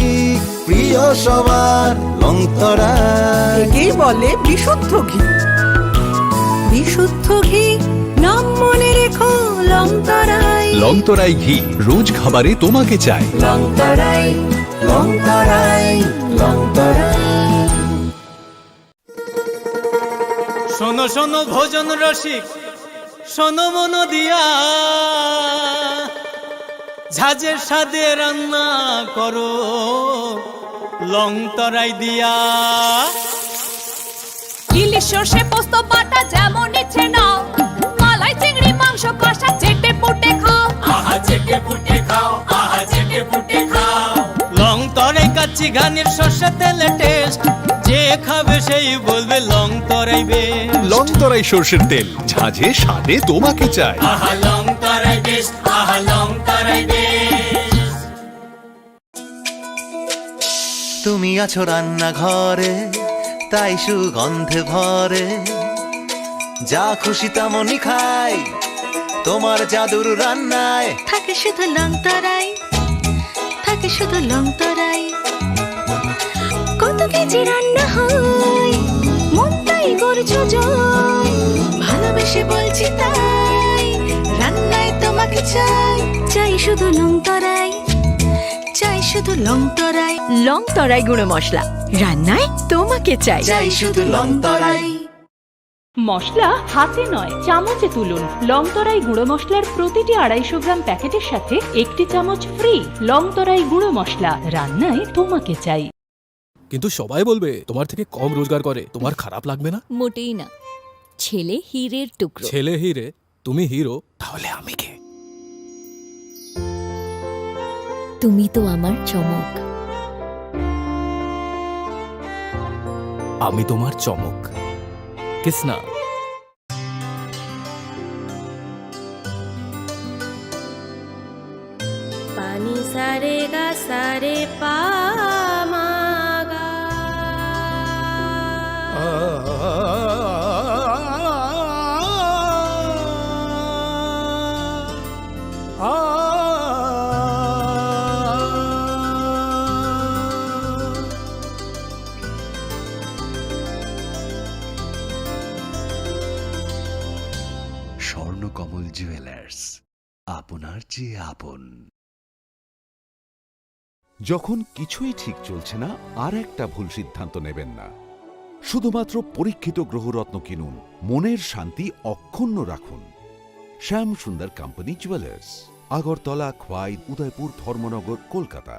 V: প্রিয় সবার লংতরা।
F: একেই বলে বিশুদ্ধ ঘি।
C: বিশুদ্ধ ঘি নাম মনে রেখো লংতরায়।
M: লংতরাই ঘি রোজ খাবারে তোমাকে চাই।
V: লংতরাই লংতরাই লংতরাই।
A: শোনো শোনো ভোজন রসিক, শোনো মন দিয়া, ঝাঁঝের স্বাদে রান্না করো লং তরাই দিয়া।
G: ইলিশ সর্ষে পোস্ত বাটা যেমন ইচ্ছে নাও, মালাই চিংড়ি মাংস কষা চেটে পুটে খাও,
A: আহা চেটে পুটে খাও, আহা চেটে পুটে খাও। লং তরাই কাচ্চি ঘানির সর্ষে তেলে টেস্ট, যে খাবে সেই বলবে লং তরাই বেশ।
M: লং তরাই সর্ষের তেল, ঝাঁঝে স্বাদে তোমাকে চাই।
A: আহা লং তরাই বেশ, আহা লং তরাই বেশ।
V: তুমি আছো রান্নাঘরে, তাই সুগন্ধে ভরে, যা খুশি তেমনই খাই তোমার জাদুর রান্নায়।
C: থাকে শুধু লংতরাই, থাকে শুধু লংতরাই, কত কেজি রান্না হয় মন তাই করছো জয়, ভালোবেসে বলছি তাই রান্নায় তোমাকে চাই, চাই শুধু লংতরাই, চাই শুধু লং তরাই। লং তরাই গুঁড়ো মশলা, রান্নায় তোমাকে চাই শুধু লং তরাই।
S: মশলা হাতে নয় চামচে তুলুন। লংতরাই গুঁড়ো মশলার প্রতিটি 250 গ্রাম প্যাকেটের সাথে 1টি চামচ ফ্রি। লংতরাই গুঁড়ো মশলা, রান্নায় তোমাকে চাই।
B: কিন্তু সবাই বলবে তোমার থেকে কম রোজগার করে, তোমার খারাপ লাগবে না?
J: মোটেই না, ছেলে হীরের টুকরো।
B: ছেলে হিরে, তুমি হিরো, তাহলে আমি কে?
J: তুমি তো আমার চমক।
B: আমি তোমার চমক। কিসনা?
W: পানি সারে গা সারে পা মা গা।
M: স্বর্ণকমল জুয়েলার্স, আপনার চেয়ে আপন।
E: যখন কিছুই ঠিক চলছে না, আর একটা ভুল সিদ্ধান্ত নেবেন না। শুধুমাত্র পরীক্ষিত গ্রহরত্ন কিনুন, মনের শান্তি অক্ষুণ্ণ রাখুন। শ্যাম সুন্দর কোম্পানি জুয়েলার্স, আগরতলা, খোয়াই, উদয়পুর, ধর্মনগর, কলকাতা।